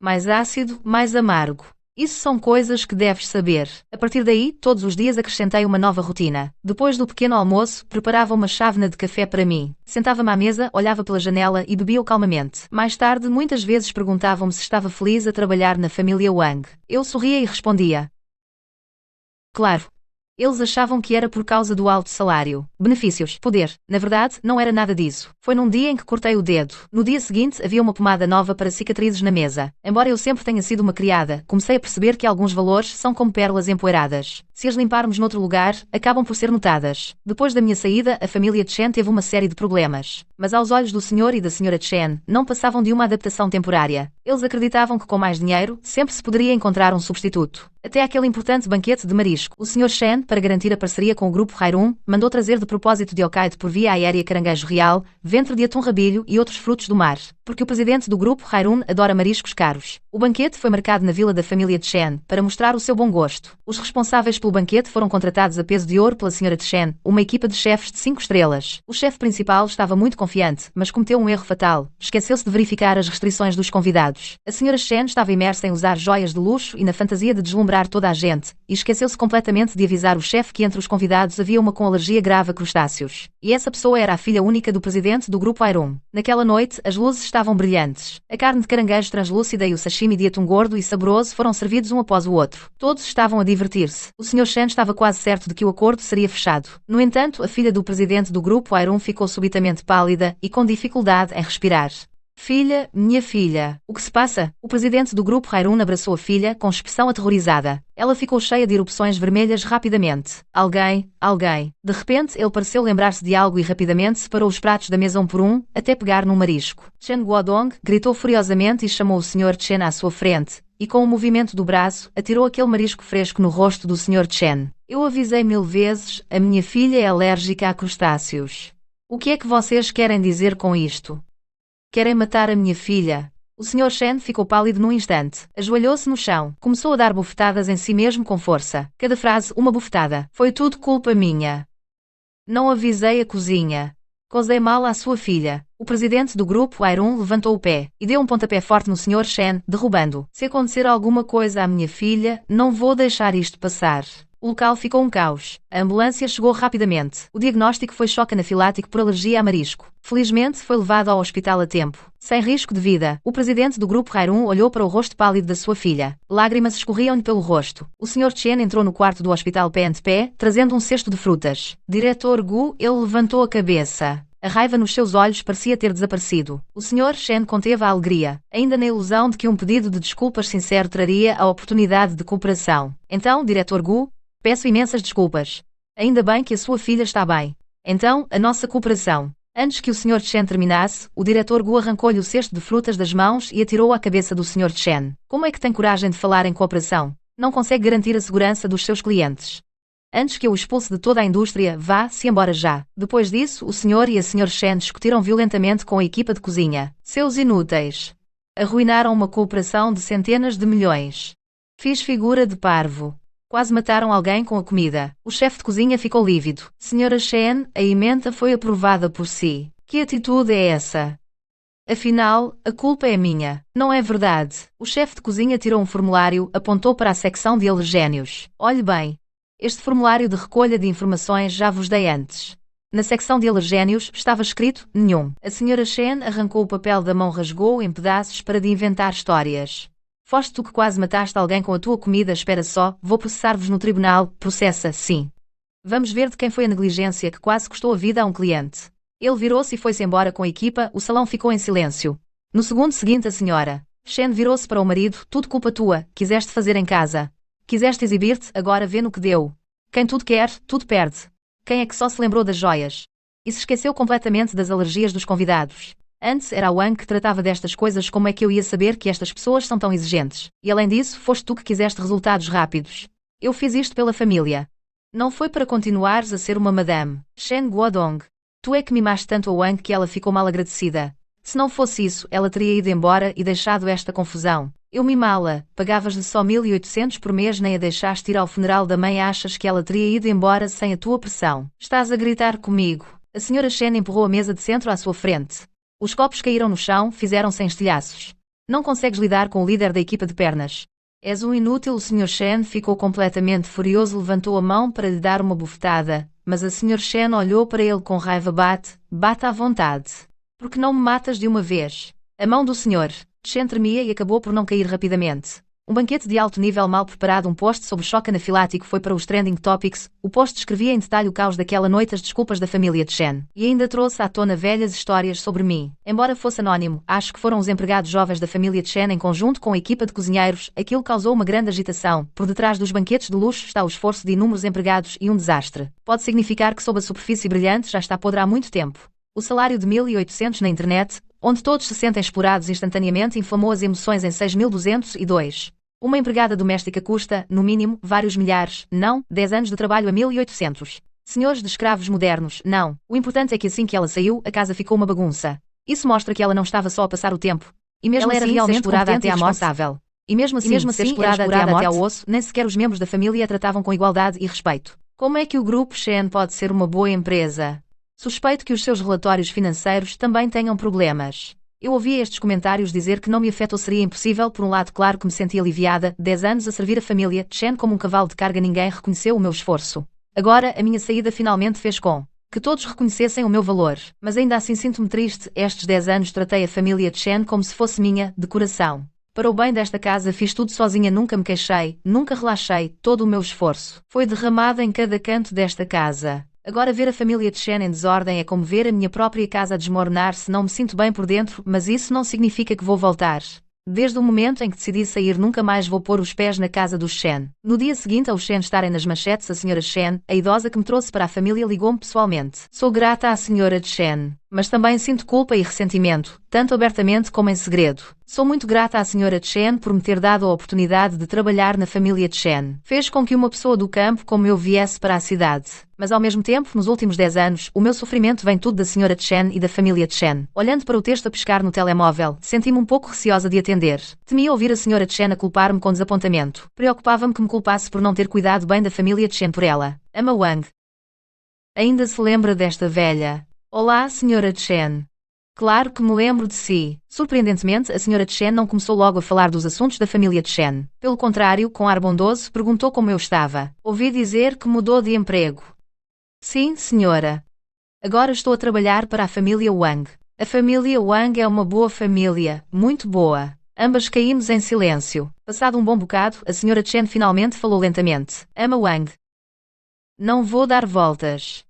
Mais ácido, mais amargo. Isso são coisas que deves saber. A partir daí, todos os dias acrescentei uma nova rotina. Depois do pequeno almoço, preparava uma chávena de café para mim. Sentava-me à mesa, olhava pela janela e bebia-o calmamente. Mais tarde, muitas vezes perguntavam-me se estava feliz a trabalhar na família Wang. Eu sorria e respondia. Claro. Eles achavam que era por causa do alto salário, benefícios, poder. Na verdade, não era nada disso. Foi num dia em que cortei o dedo. No dia seguinte, havia uma pomada nova para cicatrizes na mesa. Embora eu sempre tenha sido uma criada, comecei a perceber que alguns valores são como pérolas empoeiradas. Se as limparmos noutro lugar, acabam por ser notadas. Depois da minha saída, a família Chen teve uma série de problemas. Mas aos olhos do Sr. e da Sra. Chen, não passavam de uma adaptação temporária. Eles acreditavam que com mais dinheiro, sempre se poderia encontrar um substituto. Até aquele importante banquete de marisco. O Sr. Chen, para garantir a parceria com o grupo Hairum, mandou trazer de propósito de Hokkaido por via aérea caranguejo real, ventre de atum rabilho e outros frutos do mar. Porque o presidente do grupo Hairum adora mariscos caros. O banquete foi marcado na vila da família Chen, para mostrar o seu bom gosto. Os responsáveis pelo banquete foram contratados a peso de ouro pela Sra. Chen, uma equipa de chefes de 5 estrelas. O chefe principal estava muito confiante, mas cometeu um erro fatal. Esqueceu-se de verificar as restrições dos convidados. A Sra. Chen estava imersa em usar joias de luxo e na fantasia de deslumbrar toda a gente, e esqueceu-se completamente de avisar o chefe que entre os convidados havia uma com alergia grave a crustáceos. E essa pessoa era a filha única do presidente do grupo Hairum. Naquela noite, as luzes estavam brilhantes. A carne de caranguejo translúcida e o sashimi de atum gordo e saboroso foram servidos um após o outro. Todos estavam a divertir-se. O Sr. Chen estava quase certo de que o acordo seria fechado. No entanto, a filha do presidente do grupo Hairum ficou subitamente pálida e com dificuldade em respirar. Filha, minha filha, o que se passa? O presidente do grupo Hairum abraçou a filha com expressão aterrorizada. Ela ficou cheia de erupções vermelhas rapidamente. Alguém. De repente, ele pareceu lembrar-se de algo e rapidamente separou os pratos da mesa um por um, até pegar num marisco. Chen Guodong gritou furiosamente e chamou o Sr. Chen à sua frente, e com um movimento do braço, atirou aquele marisco fresco no rosto do Sr. Chen. Eu avisei 1000 vezes, a minha filha é alérgica a crustáceos. O que é que vocês querem dizer com isto? Querem matar a minha filha? O Sr. Chen ficou pálido num instante. Ajoelhou-se no chão. Começou a dar bufetadas em si mesmo com força. Cada frase, uma bufetada. Foi tudo culpa minha. Não avisei a cozinha. Causei mal à sua filha. O presidente do grupo Hairum levantou o pé e deu um pontapé forte no Sr. Chen, derrubando. Se acontecer alguma coisa à minha filha, não vou deixar isto passar. O local ficou um caos. A ambulância chegou rapidamente. O diagnóstico foi choque anafilático por alergia a marisco. Felizmente, foi levado ao hospital a tempo. Sem risco de vida, o presidente do grupo Rairum olhou para o rosto pálido da sua filha. Lágrimas escorriam-lhe pelo rosto. O Sr. Chen entrou no quarto do hospital pé ante pé, trazendo um cesto de frutas. Diretor Gu, ele levantou a cabeça. A raiva nos seus olhos parecia ter desaparecido. O Sr. Chen conteve a alegria, ainda na ilusão de que um pedido de desculpas sincero traria a oportunidade de cooperação. Então, Diretor Gu, peço imensas desculpas. Ainda bem que a sua filha está bem. Então, a nossa cooperação. Antes que o Sr. Chen terminasse, o Diretor Gu arrancou-lhe o cesto de frutas das mãos e atirou-o à cabeça do Sr. Chen. Como é que tem coragem de falar em cooperação? Não consegue garantir a segurança dos seus clientes. Antes que eu o expulse de toda a indústria, vá-se embora já. Depois disso, o Sr. e a Sra. Chen discutiram violentamente com a equipa de cozinha. Seus inúteis. Arruinaram uma cooperação de centenas de milhões. Fiz figura de parvo. Quase mataram alguém com a comida. O chefe de cozinha ficou lívido. Sra. Chen, a emenda foi aprovada por si. Que atitude é essa? Afinal, a culpa é minha. Não é verdade. O chefe de cozinha tirou um formulário, apontou para a secção de alergénios. Olhe bem. Este formulário de recolha de informações já vos dei antes. Na secção de alergénios estava escrito nenhum. A Sra. Chen arrancou o papel da mão, rasgou-o em pedaços para de inventar histórias. Foste tu que quase mataste alguém com a tua comida, espera só, vou processar-vos no tribunal, processa, sim. Vamos ver de quem foi a negligência que quase custou a vida a um cliente. Ele virou-se e foi-se embora com a equipa, o salão ficou em silêncio. No segundo seguinte a Sra. Chen virou-se para o marido, tudo culpa tua, quiseste fazer em casa. Quiseste exibir-te, agora vê no que deu. Quem tudo quer, tudo perde. Quem é que só se lembrou das joias? E se esqueceu completamente das alergias dos convidados? Antes era a Wang que tratava destas coisas, como é que eu ia saber que estas pessoas são tão exigentes? E além disso, foste tu que quiseste resultados rápidos. Eu fiz isto pela família. Não foi para continuares a ser uma madame. Shen Guodong. Tu é que mimaste tanto a Wang que ela ficou mal agradecida. Se não fosse isso, ela teria ido embora e deixado esta confusão. Eu mimá-la, pagavas-lhe só 1.800 por mês, nem a deixaste ir ao funeral da mãe, achas que ela teria ido embora sem a tua pressão? Estás a gritar comigo. A Sra. Chen empurrou a mesa de centro à sua frente. Os copos caíram no chão, fizeram-se em estilhaços. Não consegues lidar com o líder da equipa de pernas. És um inútil. O Sr. Chen ficou completamente furioso, levantou a mão para lhe dar uma bufetada, mas a Sra. Chen olhou para ele com raiva. Bate à vontade. Por que não me matas de uma vez? A mão do Sr. Chen tremia e acabou por não cair rapidamente. Um banquete de alto nível mal preparado. Um post sobre choque anafilático foi para os Trending Topics. O post descrevia em detalhe o caos daquela noite, as desculpas da família Chen. E ainda trouxe à tona velhas histórias sobre mim. Embora fosse anónimo, acho que foram os empregados jovens da família Chen em conjunto com a equipa de cozinheiros. Aquilo causou uma grande agitação. Por detrás dos banquetes de luxo está o esforço de inúmeros empregados e um desastre. Pode significar que sob a superfície brilhante já está podre há muito tempo. O salário de 1.800 na internet, onde todos se sentem explorados instantaneamente, inflamou as emoções em 6.202. Uma empregada doméstica custa, no mínimo, vários milhares, não, 10 anos de trabalho a 1.800. Senhores de escravos modernos, não. O importante é que assim que ela saiu, a casa ficou uma bagunça. Isso mostra que ela não estava só a passar o tempo. E mesmo ela era assim, realmente explorada até à morte. E mesmo assim, ser explorada até ao osso, nem sequer os membros da família a tratavam com igualdade e respeito. Como é que o grupo Chen pode ser uma boa empresa? Suspeito que os seus relatórios financeiros também tenham problemas. Eu ouvi estes comentários dizer que não me afetou. Seria impossível. Por um lado, claro que me senti aliviada. 10 anos a servir a família Chen como um cavalo de carga. Ninguém reconheceu o meu esforço. Agora, a minha saída finalmente fez com que todos reconhecessem o meu valor. Mas ainda assim sinto-me triste. Estes 10 anos tratei a família Chen como se fosse minha, de coração. Para o bem desta casa fiz tudo sozinha. Nunca me queixei, nunca relaxei. Todo o meu esforço foi derramado em cada canto desta casa. Agora ver a família Chen em desordem é como ver a minha própria casa a desmoronar-se. Não me sinto bem por dentro, mas isso não significa que vou voltar. Desde o momento em que decidi sair, nunca mais vou pôr os pés na casa dos Chen. No dia seguinte ao Chen estarem nas manchetes, a Sra. Chen, a idosa que me trouxe para a família, ligou-me pessoalmente. Sou grata à Sra. Chen, mas também sinto culpa e ressentimento, tanto abertamente como em segredo. Sou muito grata à Sra. Chen por me ter dado a oportunidade de trabalhar na família Chen. Fez com que uma pessoa do campo como eu viesse para a cidade. Mas ao mesmo tempo, nos últimos 10 anos, o meu sofrimento vem tudo da Sra. Chen e da família Chen. Olhando para o texto a pescar no telemóvel, senti-me um pouco receosa de atender. Temia ouvir a Sra. Chen a culpar-me com desapontamento. Preocupava-me que me culpasse por não ter cuidado bem da família Chen por ela. Ama Wang. Ainda se lembra desta velha? Olá, Sra. Chen. Claro que me lembro de si. Surpreendentemente, a senhora Chen não começou logo a falar dos assuntos da família Chen. Pelo contrário, com ar bondoso, perguntou como eu estava. Ouvi dizer que mudou de emprego. Sim, senhora. Agora estou a trabalhar para a família Wang. A família Wang é uma boa família, muito boa. Ambas caímos em silêncio. Passado um bom bocado, a senhora Chen finalmente falou lentamente. Ama Wang. Não vou dar voltas.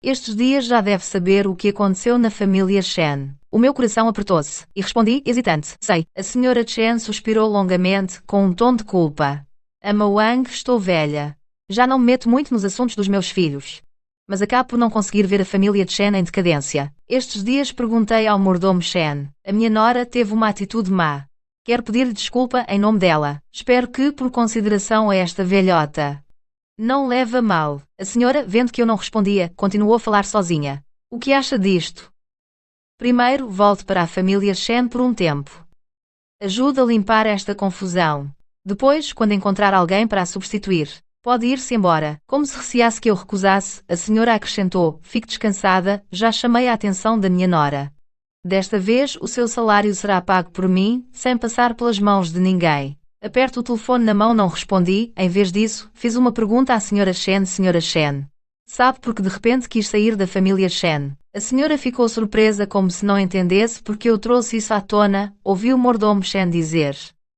Estes dias já deve saber o que aconteceu na família Chen. O meu coração apertou-se, e respondi, hesitante. Sei. A senhora Chen suspirou longamente, com um tom de culpa. Ama Wang, estou velha. Já não me meto muito nos assuntos dos meus filhos. Mas acabo por não conseguir ver a família Chen em decadência. Estes dias perguntei ao mordomo Chen. A minha nora teve uma atitude má. Quero pedir-lhe desculpa em nome dela. Espero que, por consideração a esta velhota, não leve a mal. A senhora, vendo que eu não respondia, continuou a falar sozinha. O que acha disto? Primeiro, volte para a família Chen por um tempo. Ajude a limpar esta confusão. Depois, quando encontrar alguém para a substituir, pode ir-se embora. Como se receasse que eu recusasse, a senhora acrescentou, fique descansada, já chamei a atenção da minha nora. Desta vez, o seu salário será pago por mim, sem passar pelas mãos de ninguém. Aperto o telefone na mão, não respondi, em vez disso, fiz uma pergunta à senhora Chen. Senhora Chen, sabe porque de repente quis sair da família Chen? A senhora ficou surpresa como se não entendesse porque eu trouxe isso à tona, ouvi o mordomo Chen dizer.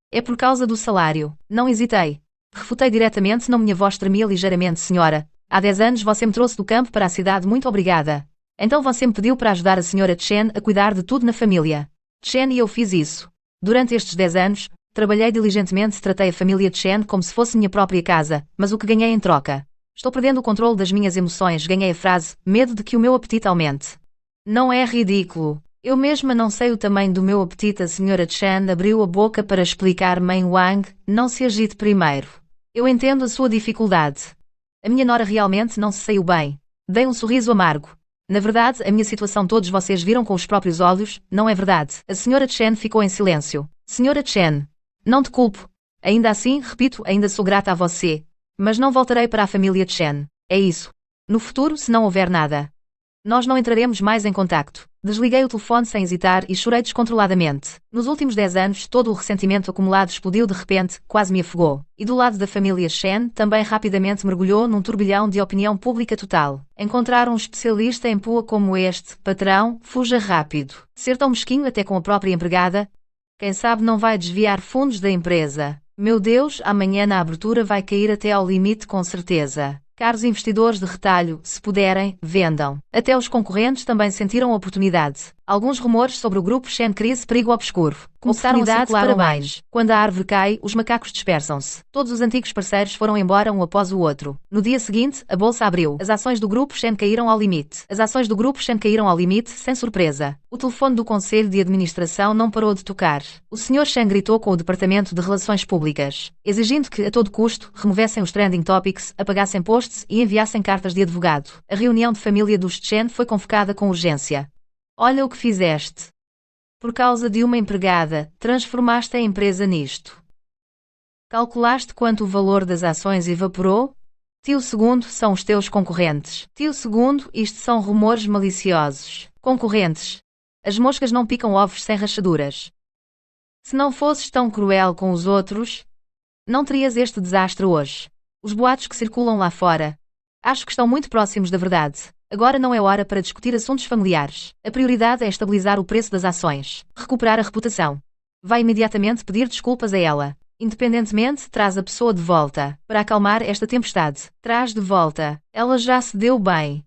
É por causa do salário. Não hesitei. Refutei diretamente, não, minha voz tremia ligeiramente. Senhora, há 10 anos você me trouxe do campo para a cidade, muito obrigada. Então você me pediu para ajudar a senhora Chen a cuidar de tudo na família. Chen, e eu fiz isso. Durante estes 10 anos, trabalhei diligentemente, tratei a família Chen como se fosse minha própria casa, mas o que ganhei em troca? Estou perdendo o controle das minhas emoções, ganhei a frase, medo de que o meu apetite aumente. Não é ridículo? Eu mesma não sei o tamanho do meu apetite. A senhora Chen abriu a boca para explicar. Mãe Wang, não se agite primeiro. Eu entendo a sua dificuldade. A minha nora realmente não se saiu bem. Dei um sorriso amargo. Na verdade, a minha situação todos vocês viram com os próprios olhos, não é verdade? A senhora Chen ficou em silêncio. Senhora Chen, não te culpo. Ainda assim, repito, ainda sou grata a você. Mas não voltarei para a família Chen. É isso. No futuro, se não houver nada, nós não entraremos mais em contacto. Desliguei o telefone sem hesitar e chorei descontroladamente. Nos últimos 10 anos, todo o ressentimento acumulado explodiu de repente, quase me afogou. E do lado da família Chen, também rapidamente mergulhou num turbilhão de opinião pública total. Encontrar um especialista em PUA como este, patrão, fuja rápido. Ser tão mesquinho até com a própria empregada? Quem sabe não vai desviar fundos da empresa. Meu Deus, amanhã na abertura vai cair até ao limite com certeza. Caros investidores de retalho, se puderem, vendam. Até os concorrentes também sentiram a oportunidade. Alguns rumores sobre o grupo Chen crise perigo obscuro começaram a circular online. Quando a árvore cai, os macacos dispersam-se. Todos os antigos parceiros foram embora um após o outro. No dia seguinte, a bolsa abriu. As ações do grupo Chen caíram ao limite. As ações do grupo Chen caíram ao limite, sem surpresa. O telefone do conselho de administração não parou de tocar. O Sr. Chen gritou com o departamento de relações públicas, exigindo que, a todo custo, removessem os trending topics, apagassem posts e enviassem cartas de advogado. A reunião de família dos Chen foi convocada com urgência. Olha o que fizeste. Por causa de uma empregada, transformaste a empresa nisto. Calculaste quanto o valor das ações evaporou? Tio segundo, são os teus concorrentes. Tio segundo, isto são rumores maliciosos. Concorrentes. As moscas não picam ovos sem rachaduras. Se não fosses tão cruel com os outros, não terias este desastre hoje. Os boatos que circulam lá fora, acho que estão muito próximos da verdade. Agora não é hora para discutir assuntos familiares. A prioridade é estabilizar o preço das ações, recuperar a reputação. Vai imediatamente pedir desculpas a ela. Independentemente, traz a pessoa de volta. Para acalmar esta tempestade, traz de volta. Ela já se deu bem.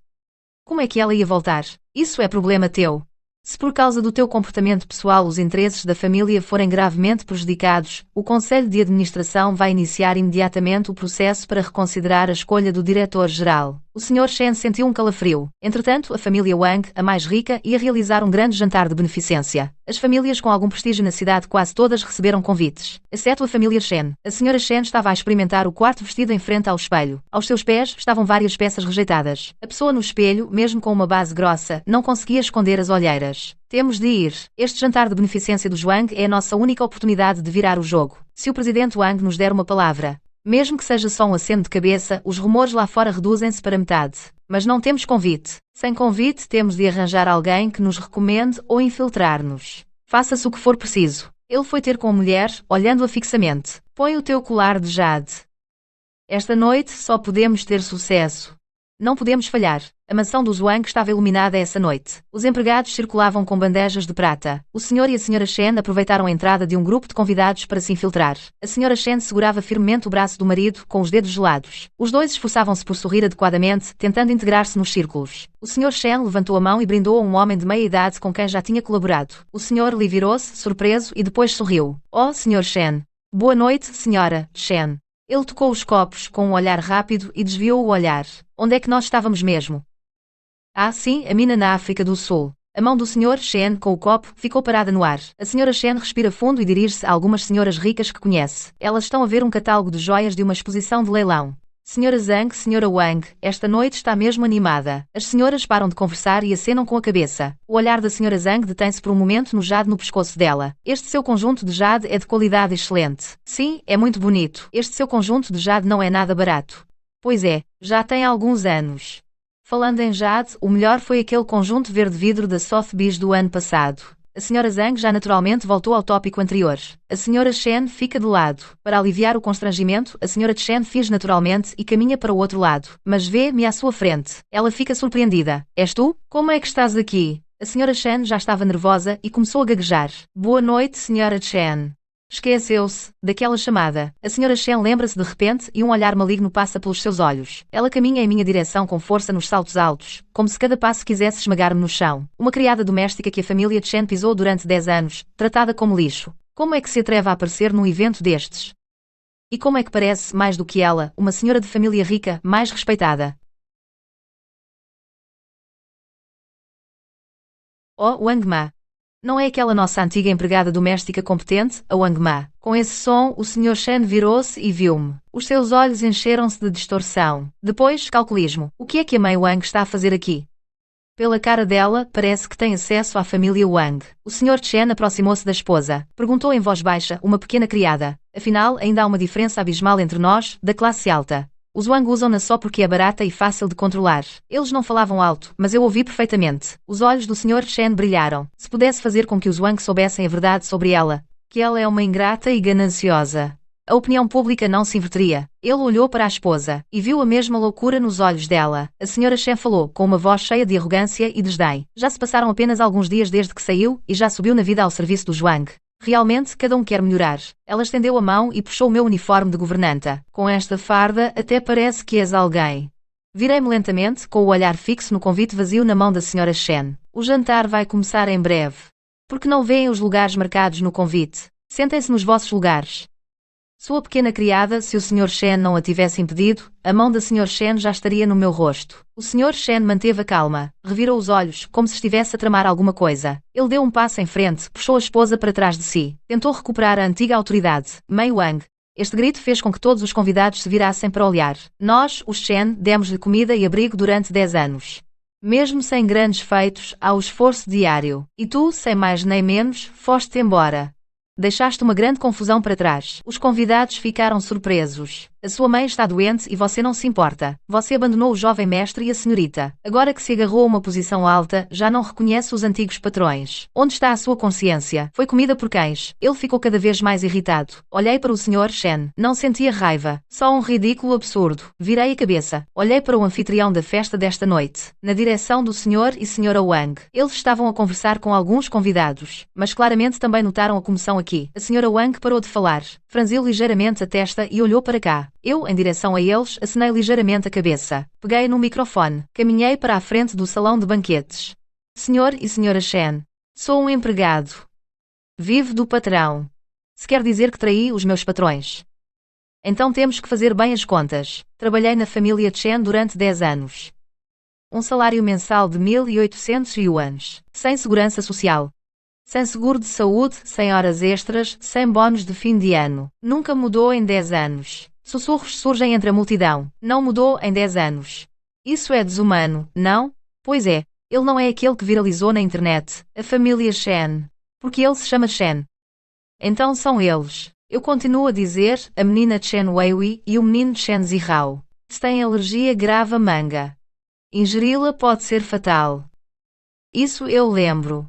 Como é que ela ia voltar? Isso é problema teu. Se por causa do teu comportamento pessoal os interesses da família forem gravemente prejudicados, o Conselho de Administração vai iniciar imediatamente o processo para reconsiderar a escolha do diretor-geral. O Sr. Chen sentiu um calafrio. Entretanto, a família Wang, a mais rica, ia realizar um grande jantar de beneficência. As famílias com algum prestígio na cidade quase todas receberam convites, exceto a família Chen. A Sra. Chen estava a experimentar o quarto vestido em frente ao espelho. Aos seus pés estavam várias peças rejeitadas. A pessoa no espelho, mesmo com uma base grossa, não conseguia esconder as olheiras. Temos de ir. Este jantar de beneficência dos Wang é a nossa única oportunidade de virar o jogo. Se o presidente Wang nos der uma palavra, Mesmo que seja só um aceno de cabeça, os rumores lá fora reduzem-se para metade. Mas não temos convite. Sem convite, temos de arranjar alguém que nos recomende ou infiltrar-nos. Faça-se o que for preciso. Ele foi ter com a mulher, olhando-a fixamente. Põe o teu colar de jade. Esta noite só podemos ter sucesso. Não podemos falhar. A mansão do Zhuang estava iluminada essa noite. Os empregados circulavam com bandejas de prata. O senhor e a senhora Shen aproveitaram a entrada de um grupo de convidados para se infiltrar. A senhora Shen segurava firmemente o braço do marido, com os dedos gelados. Os dois esforçavam-se por sorrir adequadamente, tentando integrar-se nos círculos. O senhor Shen levantou a mão e brindou a um homem de meia idade com quem já tinha colaborado. O senhor Li virou-se, surpreso, e depois sorriu. Oh, senhor Shen. Boa noite, senhora Shen. Ele tocou os copos com um olhar rápido e desviou o olhar. Onde é que nós estávamos mesmo? Ah, sim, a mina na África do Sul. A mão do Sr. Shen com o copo ficou parada no ar. A Sra. Shen respira fundo e dirige-se a algumas senhoras ricas que conhece. Elas estão a ver um catálogo de joias de uma exposição de leilão. Senhora Zhang, Senhora Wang, esta noite está mesmo animada. As senhoras param de conversar e acenam com a cabeça. O olhar da Senhora Zhang detém-se por um momento no jade no pescoço dela. Este seu conjunto de jade é de qualidade excelente. Sim, é muito bonito. Este seu conjunto de jade não é nada barato. Pois é, já tem alguns anos. Falando em jade, o melhor foi aquele conjunto verde vidro da Sotheby's do ano passado. A Sra. Zhang já naturalmente voltou ao tópico anterior. A Sra. Shen fica de lado. Para aliviar o constrangimento, a Sra. Shen finge naturalmente e caminha para o outro lado. Mas vê-me à sua frente. Ela fica surpreendida. És tu? Como é que estás aqui? A Sra. Shen já estava nervosa e começou a gaguejar. Boa noite, Sra. Shen. Esqueceu-se daquela chamada. A Sra. Shen lembra-se de repente e um olhar maligno passa pelos seus olhos. Ela caminha em minha direção com força nos saltos altos, como se cada passo quisesse esmagar-me no chão. Uma criada doméstica que a família Chen pisou durante 10 anos, tratada como lixo. Como é que se atreve a aparecer num evento destes? E como é que parece, mais do que ela, uma senhora de família rica, mais respeitada? Oh, Wang Ma. Não é aquela nossa antiga empregada doméstica competente, a Wang Ma. Com esse som, o Sr. Shen virou-se e viu-me. Os seus olhos encheram-se de distorção. Depois, calculismo. O que é que a mãe Wang está a fazer aqui? Pela cara dela, parece que tem acesso à família Wang. O Sr. Chen aproximou-se da esposa. Perguntou em voz baixa, uma pequena criada. Afinal, ainda há uma diferença abismal entre nós, da classe alta. Os Wang usam-na só porque é barata e fácil de controlar. Eles não falavam alto, mas eu ouvi perfeitamente. Os olhos do Sr. Chen brilharam. Se pudesse fazer com que os Wang soubessem a verdade sobre ela, que ela é uma ingrata e gananciosa, a opinião pública não se inverteria. Ele olhou para a esposa e viu a mesma loucura nos olhos dela. A Sra. Shen falou, com uma voz cheia de arrogância e desdém. Já se passaram apenas alguns dias desde que saiu e já subiu na vida ao serviço do Zhuang. Realmente, cada um quer melhorar. Ela estendeu a mão e puxou o meu uniforme de governanta. Com esta farda, até parece que és alguém. Virei-me lentamente, com o olhar fixo no convite vazio na mão da Sra. Shen. O jantar vai começar em breve. Por que não veem os lugares marcados no convite? Sentem-se nos vossos lugares. Sua pequena criada, se o Sr. Shen não a tivesse impedido, a mão da Sra. Shen já estaria no meu rosto. O Sr. Shen manteve a calma, revirou os olhos, como se estivesse a tramar alguma coisa. Ele deu um passo em frente, puxou a esposa para trás de si. Tentou recuperar a antiga autoridade. Mei Wang. Este grito fez com que todos os convidados se virassem para olhar. Nós, os Shen, demos-lhe comida e abrigo durante 10 anos. Mesmo sem grandes feitos, há o esforço diário. E tu, sem mais nem menos, foste embora. Deixaste uma grande confusão para trás. Os convidados ficaram surpresos. A sua mãe está doente e você não se importa. Você abandonou o jovem mestre e a senhorita. Agora que se agarrou a uma posição alta, já não reconhece os antigos patrões. Onde está a sua consciência? Foi comida por cães. Ele ficou cada vez mais irritado. Olhei para o Sr. Shen. Não sentia raiva. Só um ridículo absurdo. Virei a cabeça. Olhei para o anfitrião da festa desta noite. Na direção do Sr. e Sra. Wang. Eles estavam a conversar com alguns convidados. Mas claramente também notaram a comoção aqui. A Sra. Wang parou de falar. Franziu ligeiramente a testa e olhou para cá. Eu, em direção a eles, acenei ligeiramente a cabeça. Peguei no microfone. Caminhei para a frente do salão de banquetes. Senhor e Sra. Shen. Sou um empregado. Vivo do patrão. Se quer dizer que traí os meus patrões. Então temos que fazer bem as contas. Trabalhei na família Chen durante 10 anos. Um salário mensal de 1.800 yuans. Sem segurança social. Sem seguro de saúde, sem horas extras, sem bónus de fim de ano. Nunca mudou em 10 anos. Sussurros surgem entre a multidão. Não mudou em 10 anos. Isso é desumano, não? Pois é, ele não é aquele que viralizou na internet, a família Shen. Porque ele se chama Shen. Então são eles. Eu continuo a dizer, a menina Chen Weiwei e o menino Chen Zihao têm alergia grave à manga. Ingeri-la pode ser fatal. Isso eu lembro.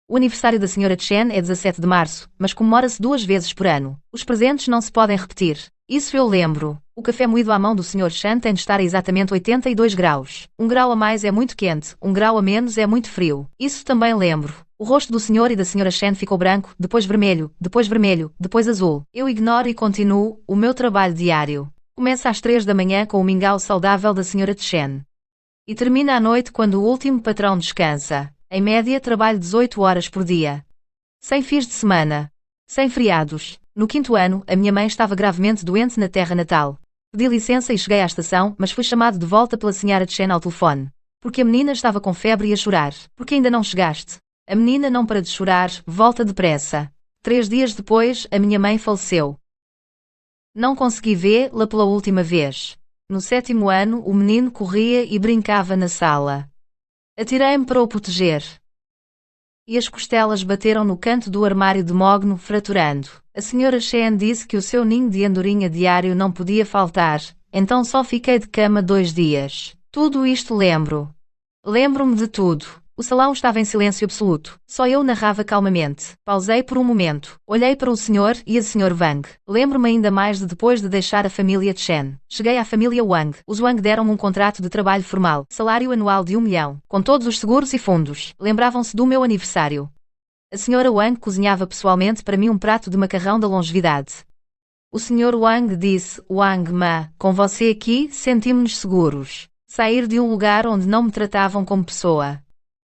O aniversário da Sra. Chen é 17 de março, mas comemora-se 2 vezes por ano. Os presentes não se podem repetir. Isso eu lembro. O café moído à mão do Sr. Chen tem de estar a exatamente 82 graus. 1 grau a mais é muito quente, 1 grau a menos é muito frio. Isso também lembro. O rosto do Sr. e da Sra. Chen ficou branco, depois vermelho, depois azul. Eu ignoro e continuo o meu trabalho diário. Começa às 3 da manhã com o mingau saudável da Sra. Chen. E termina à noite quando o último patrão descansa. Em média, trabalho 18 horas por dia. Sem fins de semana. Sem feriados. No 5º ano, a minha mãe estava gravemente doente na terra natal. Pedi licença e cheguei à estação, mas fui chamado de volta pela Sra. Chen ao telefone. Porque a menina estava com febre e a chorar. Porque ainda não chegaste. A menina não para de chorar, volta depressa. 3 dias depois, a minha mãe faleceu. Não consegui vê-la pela última vez. No 7º ano, o menino corria e brincava na sala. Atirei-me para o proteger. E as costelas bateram no canto do armário de mogno, fraturando. A Sra. Chen disse que o seu ninho de andorinha diário não podia faltar, então só fiquei de cama 2 dias. Tudo isto lembro. Lembro-me de tudo. O salão estava em silêncio absoluto. Só eu narrava calmamente. Pausei por um momento. Olhei para o senhor e a Sra. Wang. Lembro-me ainda mais de depois de deixar a família Chen. Cheguei à família Wang. Os Wang deram-me um contrato de trabalho formal. Salário anual de 1 milhão. Com todos os seguros e fundos. Lembravam-se do meu aniversário. A Sra. Wang cozinhava pessoalmente para mim um prato de macarrão da longevidade. O Sr. Wang disse, Wang Ma, com você aqui, sentimos-nos seguros. Sair de um lugar onde não me tratavam como pessoa.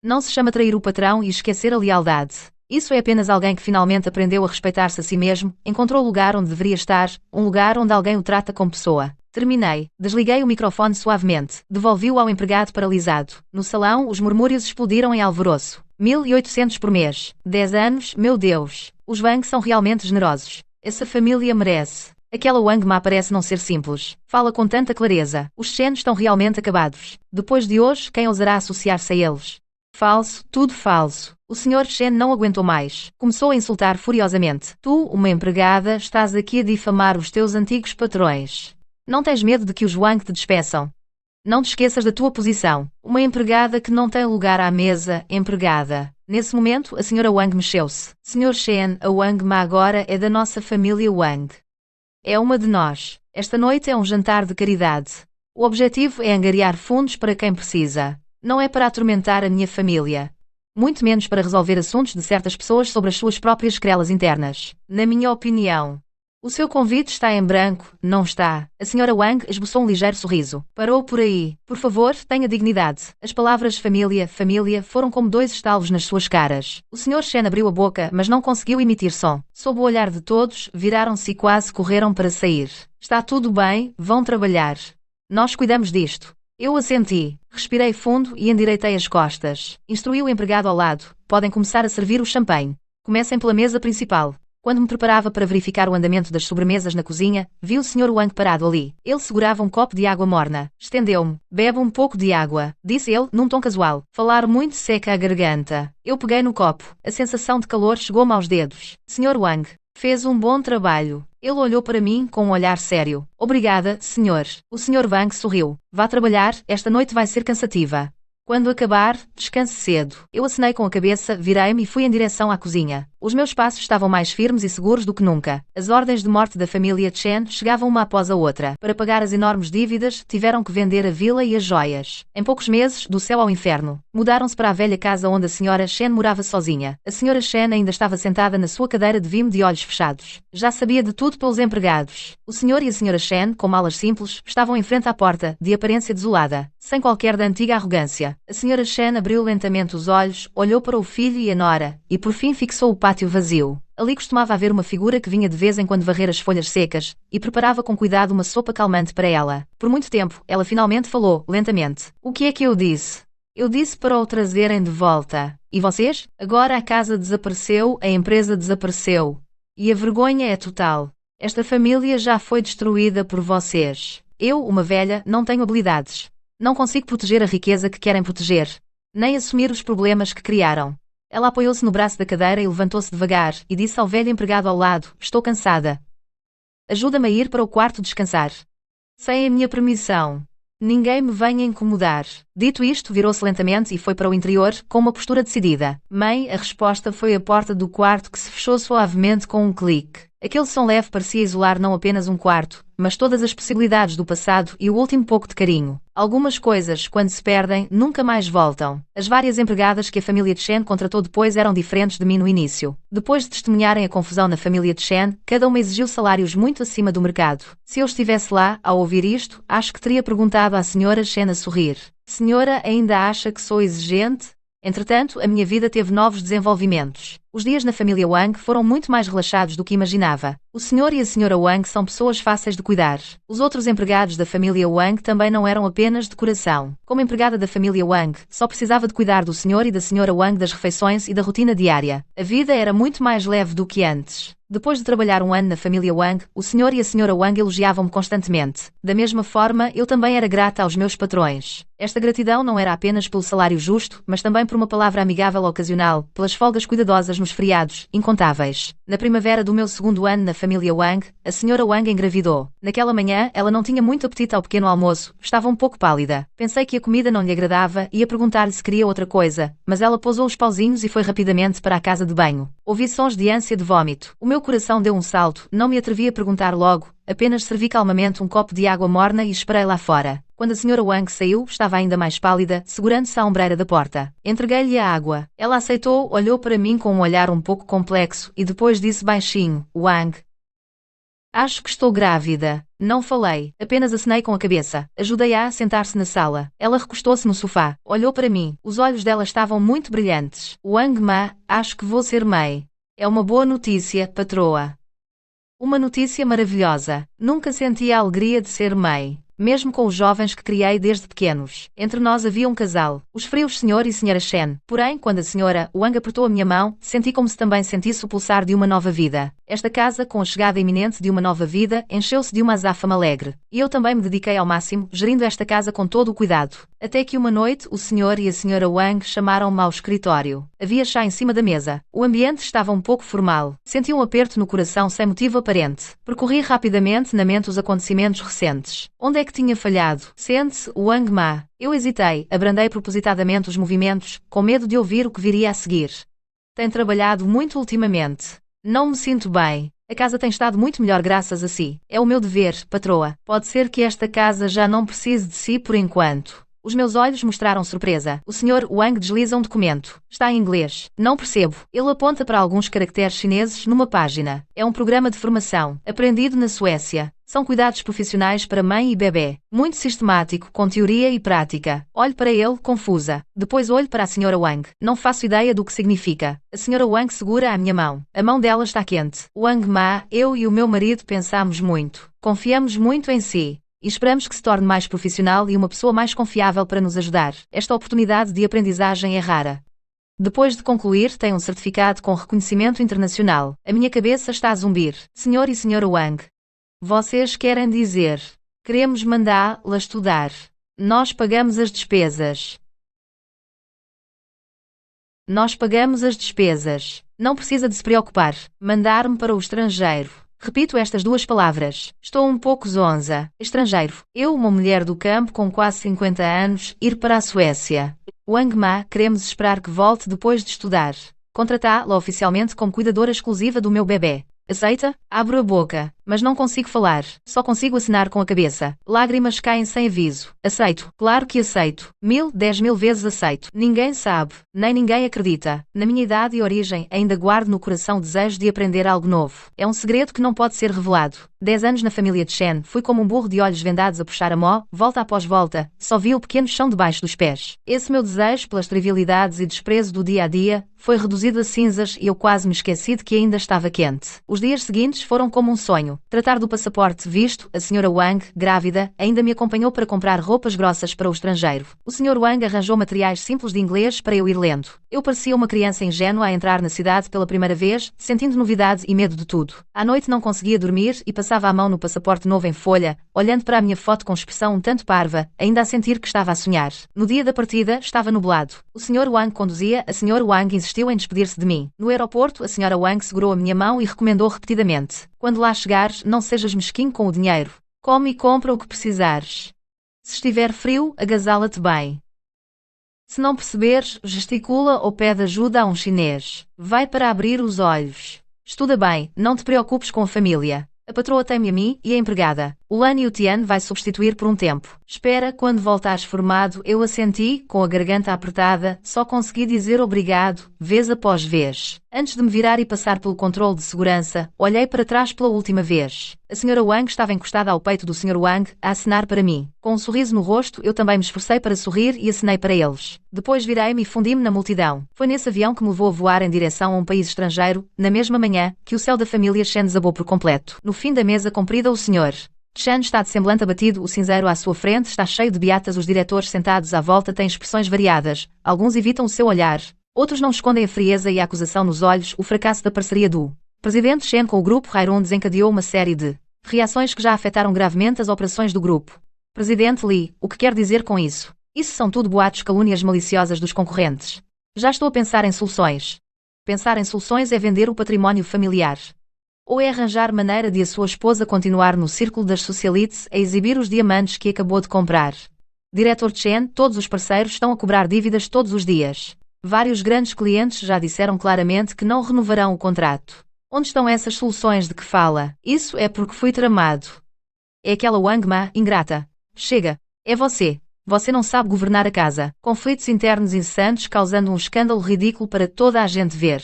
Não se chama trair o patrão e esquecer a lealdade. Isso é apenas alguém que finalmente aprendeu a respeitar-se a si mesmo, encontrou o lugar onde deveria estar, um lugar onde alguém o trata como pessoa. Terminei. Desliguei o microfone suavemente. Devolvi-o ao empregado paralisado. No salão, os murmúrios explodiram em alvoroço. 1.800 por mês. 10 anos, meu Deus. Os Wang são realmente generosos. Essa família merece. Aquela Wang Ma parece não ser simples. Fala com tanta clareza. Os Chen estão realmente acabados. Depois de hoje, quem ousará associar-se a eles? Falso, tudo falso. O Sr. Chen não aguentou mais. Começou a insultar furiosamente. Tu, uma empregada, estás aqui a difamar os teus antigos patrões. Não tens medo de que os Wang te despeçam? Não te esqueças da tua posição. Uma empregada que não tem lugar à mesa, empregada. Nesse momento, a Sra. Wang mexeu-se. Sr. Chen, a Wang Ma agora é da nossa família Wang. É uma de nós. Esta noite é um jantar de caridade. O objetivo é angariar fundos para quem precisa. Não é para atormentar a minha família. Muito menos para resolver assuntos de certas pessoas sobre as suas próprias querelas internas. Na minha opinião. O seu convite está em branco, não está? A Sra. Wang esboçou um ligeiro sorriso. Parou por aí. Por favor, tenha dignidade. As palavras família, foram como 2 estalos nas suas caras. O Sr. Chen abriu a boca, mas não conseguiu emitir som. Sob o olhar de todos, viraram-se e quase correram para sair. Está tudo bem, vão trabalhar. Nós cuidamos disto. Eu assenti. Respirei fundo e endireitei as costas. Instruí o empregado ao lado. Podem começar a servir o champanhe. Comecem pela mesa principal. Quando me preparava para verificar o andamento das sobremesas na cozinha, vi o Sr. Wang parado ali. Ele segurava um copo de água morna. Estendeu-me. Bebe um pouco de água, disse ele, num tom casual. Falar muito seca a garganta. Eu peguei no copo. A sensação de calor chegou-me aos dedos. Sr. Wang fez um bom trabalho. Ele olhou para mim com um olhar sério. Obrigada, senhor. O Sr. Wang sorriu. Vá trabalhar, esta noite vai ser cansativa. Quando acabar, descanse cedo. Eu acenei com a cabeça, virei-me e fui em direção à cozinha. Os meus passos estavam mais firmes e seguros do que nunca. As ordens de morte da família Chen chegavam uma após a outra. Para pagar as enormes dívidas, tiveram que vender a vila e as joias. Em poucos meses, do céu ao inferno. Mudaram-se para a velha casa onde a Sra. Chen morava sozinha. A Sra. Chen ainda estava sentada na sua cadeira de vime de olhos fechados. Já sabia de tudo pelos empregados. O Sr. e a Sra. Chen, com malas simples, estavam em frente à porta, de aparência desolada, sem qualquer da antiga arrogância. A Sra. Chen abriu lentamente os olhos, olhou para o filho e a nora, e por fim fixou o pátio vazio. Ali costumava haver uma figura que vinha de vez em quando varrer as folhas secas, e preparava com cuidado uma sopa calmante para ela. Por muito tempo, ela finalmente falou, lentamente. O que é que eu disse? Eu disse para o trazerem de volta. E vocês? Agora a casa desapareceu, a empresa desapareceu. E a vergonha é total. Esta família já foi destruída por vocês. Eu, uma velha, não tenho habilidades. Não consigo proteger a riqueza que querem proteger. Nem assumir os problemas que criaram. Ela apoiou-se no braço da cadeira e levantou-se devagar, e disse ao velho empregado ao lado, estou cansada. Ajuda-me a ir para o quarto descansar. Sem a minha permissão. Ninguém me venha incomodar. Dito isto, virou-se lentamente e foi para o interior, com uma postura decidida. Mãe, a resposta foi a porta do quarto que se fechou suavemente com um clique. Aquele som leve parecia isolar não apenas um quarto, mas todas as possibilidades do passado e o último pouco de carinho. Algumas coisas, quando se perdem, nunca mais voltam. As várias empregadas que a família Chen contratou depois eram diferentes de mim no início. Depois de testemunharem a confusão na família Chen, cada uma exigiu salários muito acima do mercado. Se eu estivesse lá, ao ouvir isto, acho que teria perguntado à senhora Chen a sorrir: senhora, ainda acha que sou exigente? Entretanto, a minha vida teve novos desenvolvimentos. Os dias na família Wang foram muito mais relaxados do que imaginava. O senhor e a senhora Wang são pessoas fáceis de cuidar. Os outros empregados da família Wang também não eram apenas de coração. Como empregada da família Wang, só precisava de cuidar do senhor e da senhora Wang das refeições e da rotina diária. A vida era muito mais leve do que antes. Depois de trabalhar um ano na família Wang, o senhor e a senhora Wang elogiavam-me constantemente. Da mesma forma, eu também era grata aos meus patrões. Esta gratidão não era apenas pelo salário justo, mas também por uma palavra amigável ocasional, pelas folgas cuidadosas nos feriados, incontáveis. Na primavera do meu segundo ano na família Wang, a senhora Wang engravidou. Naquela manhã, ela não tinha muito apetite ao pequeno almoço, estava um pouco pálida. Pensei que a comida não lhe agradava e ia perguntar-lhe se queria outra coisa, mas ela pousou os pauzinhos e foi rapidamente para a casa de banho. Ouvi sons de ânsia de vômito. O meu coração deu um salto, não me atrevi a perguntar logo, apenas servi calmamente um copo de água morna e esperei lá fora. Quando a senhora Wang saiu, estava ainda mais pálida, segurando-se à ombreira da porta. Entreguei-lhe a água. Ela aceitou, olhou para mim com um olhar um pouco complexo e depois disse baixinho: Wang, acho que estou grávida. Não falei, apenas acenei com a cabeça. Ajudei-a a sentar-se na sala. Ela recostou-se no sofá, olhou para mim. Os olhos dela estavam muito brilhantes. Wang Ma, acho que vou ser mãe. É uma boa notícia, patroa. Uma notícia maravilhosa. Nunca senti a alegria de ser mãe. Mesmo com os jovens que criei desde pequenos. Entre nós havia um casal, os frios Sr. e Sra. Chen. Porém, quando a Sra. Wang apertou a minha mão, senti como se também sentisse o pulsar de uma nova vida. Esta casa, com a chegada iminente de uma nova vida, encheu-se de uma azáfama alegre. E eu também me dediquei ao máximo, gerindo esta casa com todo o cuidado. Até que uma noite, o Sr. e a Sra. Wang chamaram-me ao escritório. Havia chá em cima da mesa. O ambiente estava um pouco formal. Senti um aperto no coração sem motivo aparente. Percorri rapidamente na mente os acontecimentos recentes. Onde é que tinha falhado? Sente-se, Wang Ma. Eu hesitei, abrandei propositadamente os movimentos, com medo de ouvir o que viria a seguir. Tem trabalhado muito ultimamente. Não me sinto bem. A casa tem estado muito melhor graças a si. É o meu dever, patroa. Pode ser que esta casa já não precise de si por enquanto. Os meus olhos mostraram surpresa. O Sr. Wang desliza um documento. Está em inglês. Não percebo. Ele aponta para alguns caracteres chineses numa página. É um programa de formação, aprendido na Suécia. São cuidados profissionais para mãe e bebê. Muito sistemático, com teoria e prática. Olho para ele, confusa. Depois olho para a Sra. Wang. Não faço ideia do que significa. A Sra. Wang segura a minha mão. A mão dela está quente. Wang Ma, eu e o meu marido pensamos muito. Confiamos muito em si. E esperamos que se torne mais profissional e uma pessoa mais confiável para nos ajudar. Esta oportunidade de aprendizagem é rara. Depois de concluir, tem um certificado com reconhecimento internacional. A minha cabeça está a zumbir. Sr. e Sra. Wang. Vocês querem dizer? Queremos mandá-la estudar. Nós pagamos as despesas. Nós pagamos as despesas. Não precisa de se preocupar. Mandar-me para o estrangeiro. Repito estas duas palavras. Estou um pouco zonza. Estrangeiro. Eu, uma mulher do campo com quase 50 anos, ir para a Suécia. Wang Ma, queremos esperar que volte depois de estudar. Contratá-la oficialmente como cuidadora exclusiva do meu bebê. Aceita? Abro a boca, mas não consigo falar. Só consigo acenar com a cabeça. Lágrimas caem sem aviso. Aceito. Claro que aceito. 10.000 vezes aceito. Ninguém sabe, nem ninguém acredita. Na minha idade e origem, ainda guardo no coração o desejo de aprender algo novo. É um segredo que não pode ser revelado. 10 anos na família de Chen, fui como um burro de olhos vendados a puxar a mó, volta após volta, só vi o pequeno chão debaixo dos pés. Esse meu desejo pelas trivialidades e desprezo do dia a dia, foi reduzido a cinzas e eu quase me esqueci de que ainda estava quente. Os dias seguintes foram como um sonho. Tratar do passaporte visto, a Sra. Wang, grávida, ainda me acompanhou para comprar roupas grossas para o estrangeiro. O Sr. Wang arranjou materiais simples de inglês para eu ir lendo. Eu parecia uma criança ingênua a entrar na cidade pela primeira vez, sentindo novidade e medo de tudo. À noite não conseguia dormir e passava passava a mão no passaporte novo em folha, olhando para a minha foto com expressão um tanto parva, ainda a sentir que estava a sonhar. No dia da partida, estava nublado. O Sr. Wang conduzia, a Sra. Wang insistiu em despedir-se de mim. No aeroporto, a Sra. Wang segurou a minha mão e recomendou repetidamente: quando lá chegares, não sejas mesquinho com o dinheiro. Come e compra o que precisares. Se estiver frio, agasalha-te bem. Se não perceberes, gesticula ou pede ajuda a um chinês. Vai para abrir os olhos. Estuda bem, não te preocupes com a família. A patroa tem-me a mim e a empregada. O Lan e o Tian vai substituir por um tempo. Espera, quando voltares formado, eu assenti, com a garganta apertada, só consegui dizer obrigado, vez após vez. Antes de me virar e passar pelo controle de segurança, olhei para trás pela última vez. A Sra. Wang estava encostada ao peito do Sr. Wang, a acenar para mim. Com um sorriso no rosto, eu também me esforcei para sorrir e acenei para eles. Depois virei-me e fundi-me na multidão. Foi nesse avião que me levou a voar em direção a um país estrangeiro, na mesma manhã, que o céu da família Shen desabou por completo. No fim da mesa comprida, o Sr. Chen está de semblante abatido, o cinzeiro à sua frente está cheio de beatas, os diretores sentados à volta têm expressões variadas, alguns evitam o seu olhar, outros não escondem a frieza e a acusação nos olhos. O fracasso da parceria do presidente Chen com o grupo Hairun desencadeou uma série de reações que já afetaram gravemente as operações do grupo. Presidente Li, o que quer dizer com isso? Isso são tudo boatos, calúnias maliciosas dos concorrentes. Já estou a pensar em soluções. Pensar em soluções é vender o património familiar. Ou é arranjar maneira de a sua esposa continuar no círculo das socialites a exibir os diamantes que acabou de comprar. Diretor Chen, todos os parceiros estão a cobrar dívidas todos os dias. Vários grandes clientes já disseram claramente que não renovarão o contrato. Onde estão essas soluções de que fala? Isso é porque fui tramado. É aquela Wang Ma, ingrata. Chega. É você. Você não sabe governar a casa. Conflitos internos incessantes causando um escândalo ridículo para toda a gente ver.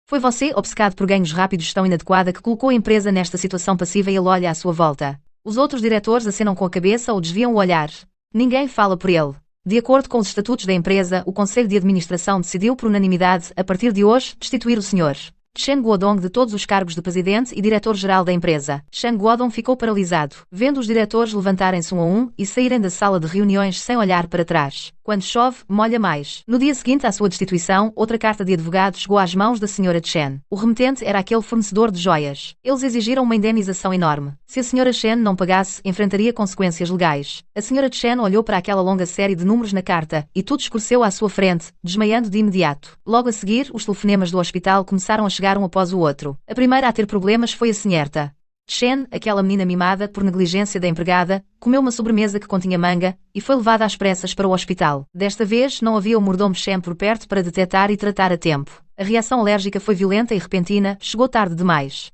Foi você, obcecado por ganhos rápidos tão inadequada, que colocou a empresa nesta situação passiva. E ele olha à sua volta. Os outros diretores acenam com a cabeça ou desviam o olhar. Ninguém fala por ele. De acordo com os estatutos da empresa, o Conselho de Administração decidiu por unanimidade, a partir de hoje, destituir o Sr. Chen Guodong de todos os cargos de presidente e diretor-geral da empresa. Chen Guodong ficou paralisado, vendo os diretores levantarem-se um a um e saírem da sala de reuniões sem olhar para trás. Quando chove, molha mais. No dia seguinte à sua destituição, outra carta de advogado chegou às mãos da Sra. Chen. O remetente era aquele fornecedor de joias. Eles exigiram uma indenização enorme. Se a Sra. Chen não pagasse, enfrentaria consequências legais. A Sra. Chen olhou para aquela longa série de números na carta, e tudo escureceu à sua frente, desmaiando de imediato. Logo a seguir, os telefonemas do hospital começaram a chegar um após o outro. A primeira a ter problemas foi a Sra. Chen, aquela menina mimada por negligência da empregada, comeu uma sobremesa que continha manga e foi levada às pressas para o hospital. Desta vez, não havia o mordomo Chen por perto para detectar e tratar a tempo. A reação alérgica foi violenta e repentina, chegou tarde demais.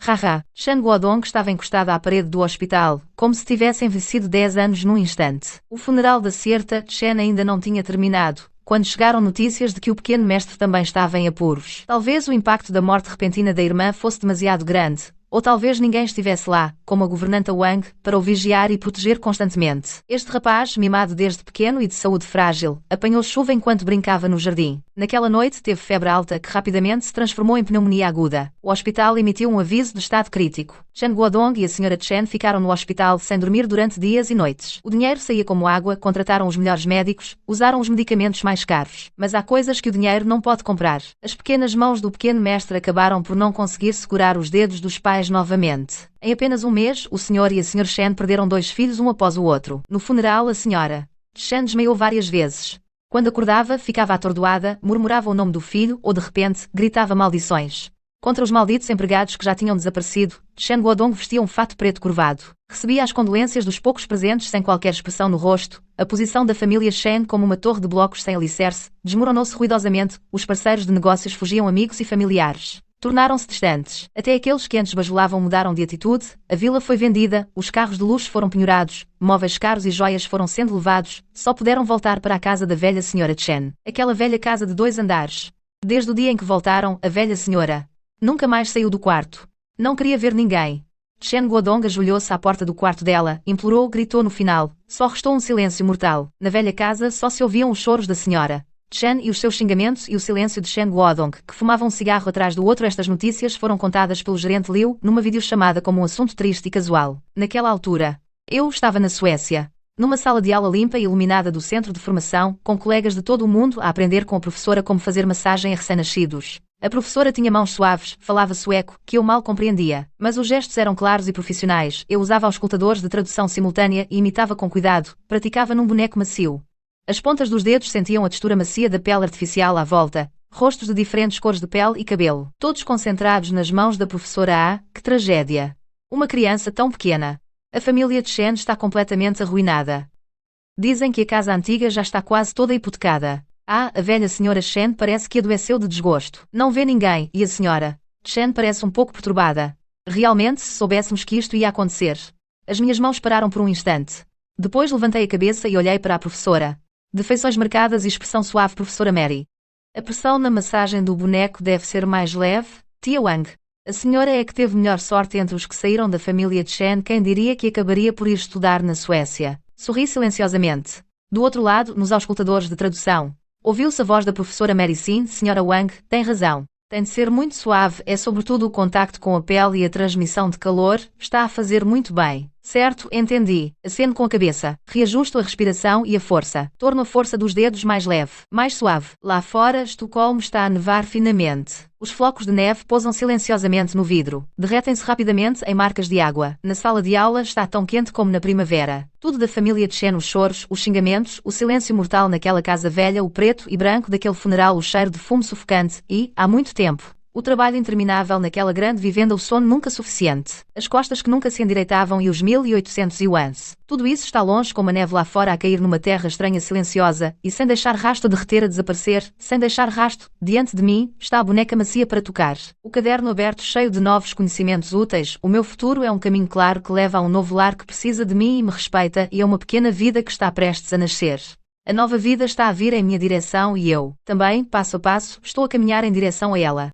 Haha, Chen Guodong estava encostada à parede do hospital, como se tivesse envelhecido 10 anos num instante. O funeral da Sra. Chen ainda não tinha terminado, quando chegaram notícias de que o pequeno mestre também estava em apuros. Talvez o impacto da morte repentina da irmã fosse demasiado grande, ou talvez ninguém estivesse lá, como a governanta Wang, para o vigiar e proteger constantemente. Este rapaz, mimado desde pequeno e de saúde frágil, apanhou chuva enquanto brincava no jardim. Naquela noite teve febre alta que rapidamente se transformou em pneumonia aguda. O hospital emitiu um aviso de estado crítico. Chen Guodong e a Sra. Chen ficaram no hospital sem dormir durante dias e noites. O dinheiro saía como água, contrataram os melhores médicos, usaram os medicamentos mais caros. Mas há coisas que o dinheiro não pode comprar. As pequenas mãos do pequeno mestre acabaram por não conseguir segurar os dedos dos pais novamente. Em apenas um mês, o Sr. e a Sra. Chen perderam 2 filhos um após o outro. No funeral, a Sra. Chen desmaiou várias vezes. Quando acordava, ficava atordoada, murmurava o nome do filho ou, de repente, gritava maldições. Contra os malditos empregados que já tinham desaparecido, Chen Guodong vestia um fato preto curvado. Recebia as condolências dos poucos presentes sem qualquer expressão no rosto. A posição da família Chen como uma torre de blocos sem alicerce desmoronou-se ruidosamente. Os parceiros de negócios fugiam, amigos e familiares. Tornaram-se distantes. Até aqueles que antes bajulavam mudaram de atitude, a vila foi vendida, os carros de luxo foram penhorados, móveis caros e joias foram sendo levados, só puderam voltar para a casa da velha Sra. Chen. Aquela velha casa de 2 andares. Desde o dia em que voltaram, a velha senhora nunca mais saiu do quarto. Não queria ver ninguém. Chen Guodong ajoelhou-se à porta do quarto dela, implorou, gritou no final. Só restou um silêncio mortal. Na velha casa só se ouviam os choros da senhora Chen e os seus xingamentos e o silêncio de Chen Guodong, que fumava um cigarro atrás do outro. Estas notícias foram contadas pelo gerente Liu, numa videochamada como um assunto triste e casual. Naquela altura, eu estava na Suécia, numa sala de aula limpa e iluminada do centro de formação, com colegas de todo o mundo a aprender com a professora como fazer massagem a recém-nascidos. A professora tinha mãos suaves, falava sueco, que eu mal compreendia, mas os gestos eram claros e profissionais. Eu usava auscultadores de tradução simultânea e imitava com cuidado, praticava num boneco macio. As pontas dos dedos sentiam a textura macia da pele artificial à volta, rostos de diferentes cores de pele e cabelo, todos concentrados nas mãos da professora A. Que tragédia! Uma criança tão pequena. A família Chen está completamente arruinada. Dizem que a casa antiga já está quase toda hipotecada. A velha senhora Chen parece que adoeceu de desgosto. Não vê ninguém, e a senhora Chen parece um pouco perturbada. Realmente, se soubéssemos que isto ia acontecer. As minhas mãos pararam por um instante. Depois levantei a cabeça e olhei para a professora. De feições marcadas e expressão suave, professora Mary. A pressão na massagem do boneco deve ser mais leve, tia Wang. A senhora é que teve melhor sorte entre os que saíram da família Chen. Quem diria que acabaria por ir estudar na Suécia? Sorri silenciosamente. Do outro lado, nos auscultadores de tradução, ouviu-se a voz da professora Mary. Sim, senhora Wang, tem razão. Tem de ser muito suave, é sobretudo o contacto com a pele e a transmissão de calor, está a fazer muito bem. Certo, entendi. Aceno com a cabeça. Reajusto a respiração e a força. Torno a força dos dedos mais leve, mais suave. Lá fora, Estocolmo está a nevar finamente. Os flocos de neve pousam silenciosamente no vidro. Derretem-se rapidamente em marcas de água. Na sala de aula está tão quente como na primavera. Tudo da família Chen, os choros, os xingamentos, o silêncio mortal naquela casa velha, o preto e branco daquele funeral, o cheiro de fumo sufocante e, há muito tempo, o trabalho interminável naquela grande vivenda, o sono nunca suficiente, as costas que nunca se endireitavam e os 1800 yuans. Tudo isso está longe como a neve lá fora a cair numa terra estranha, silenciosa, e sem deixar rasto a derreter, a desaparecer, sem deixar rasto. Diante de mim está a boneca macia para tocar. O caderno aberto cheio de novos conhecimentos úteis. O meu futuro é um caminho claro que leva a um novo lar que precisa de mim e me respeita, e a uma pequena vida que está prestes a nascer. A nova vida está a vir em minha direção e eu, também, passo a passo, estou a caminhar em direção a ela.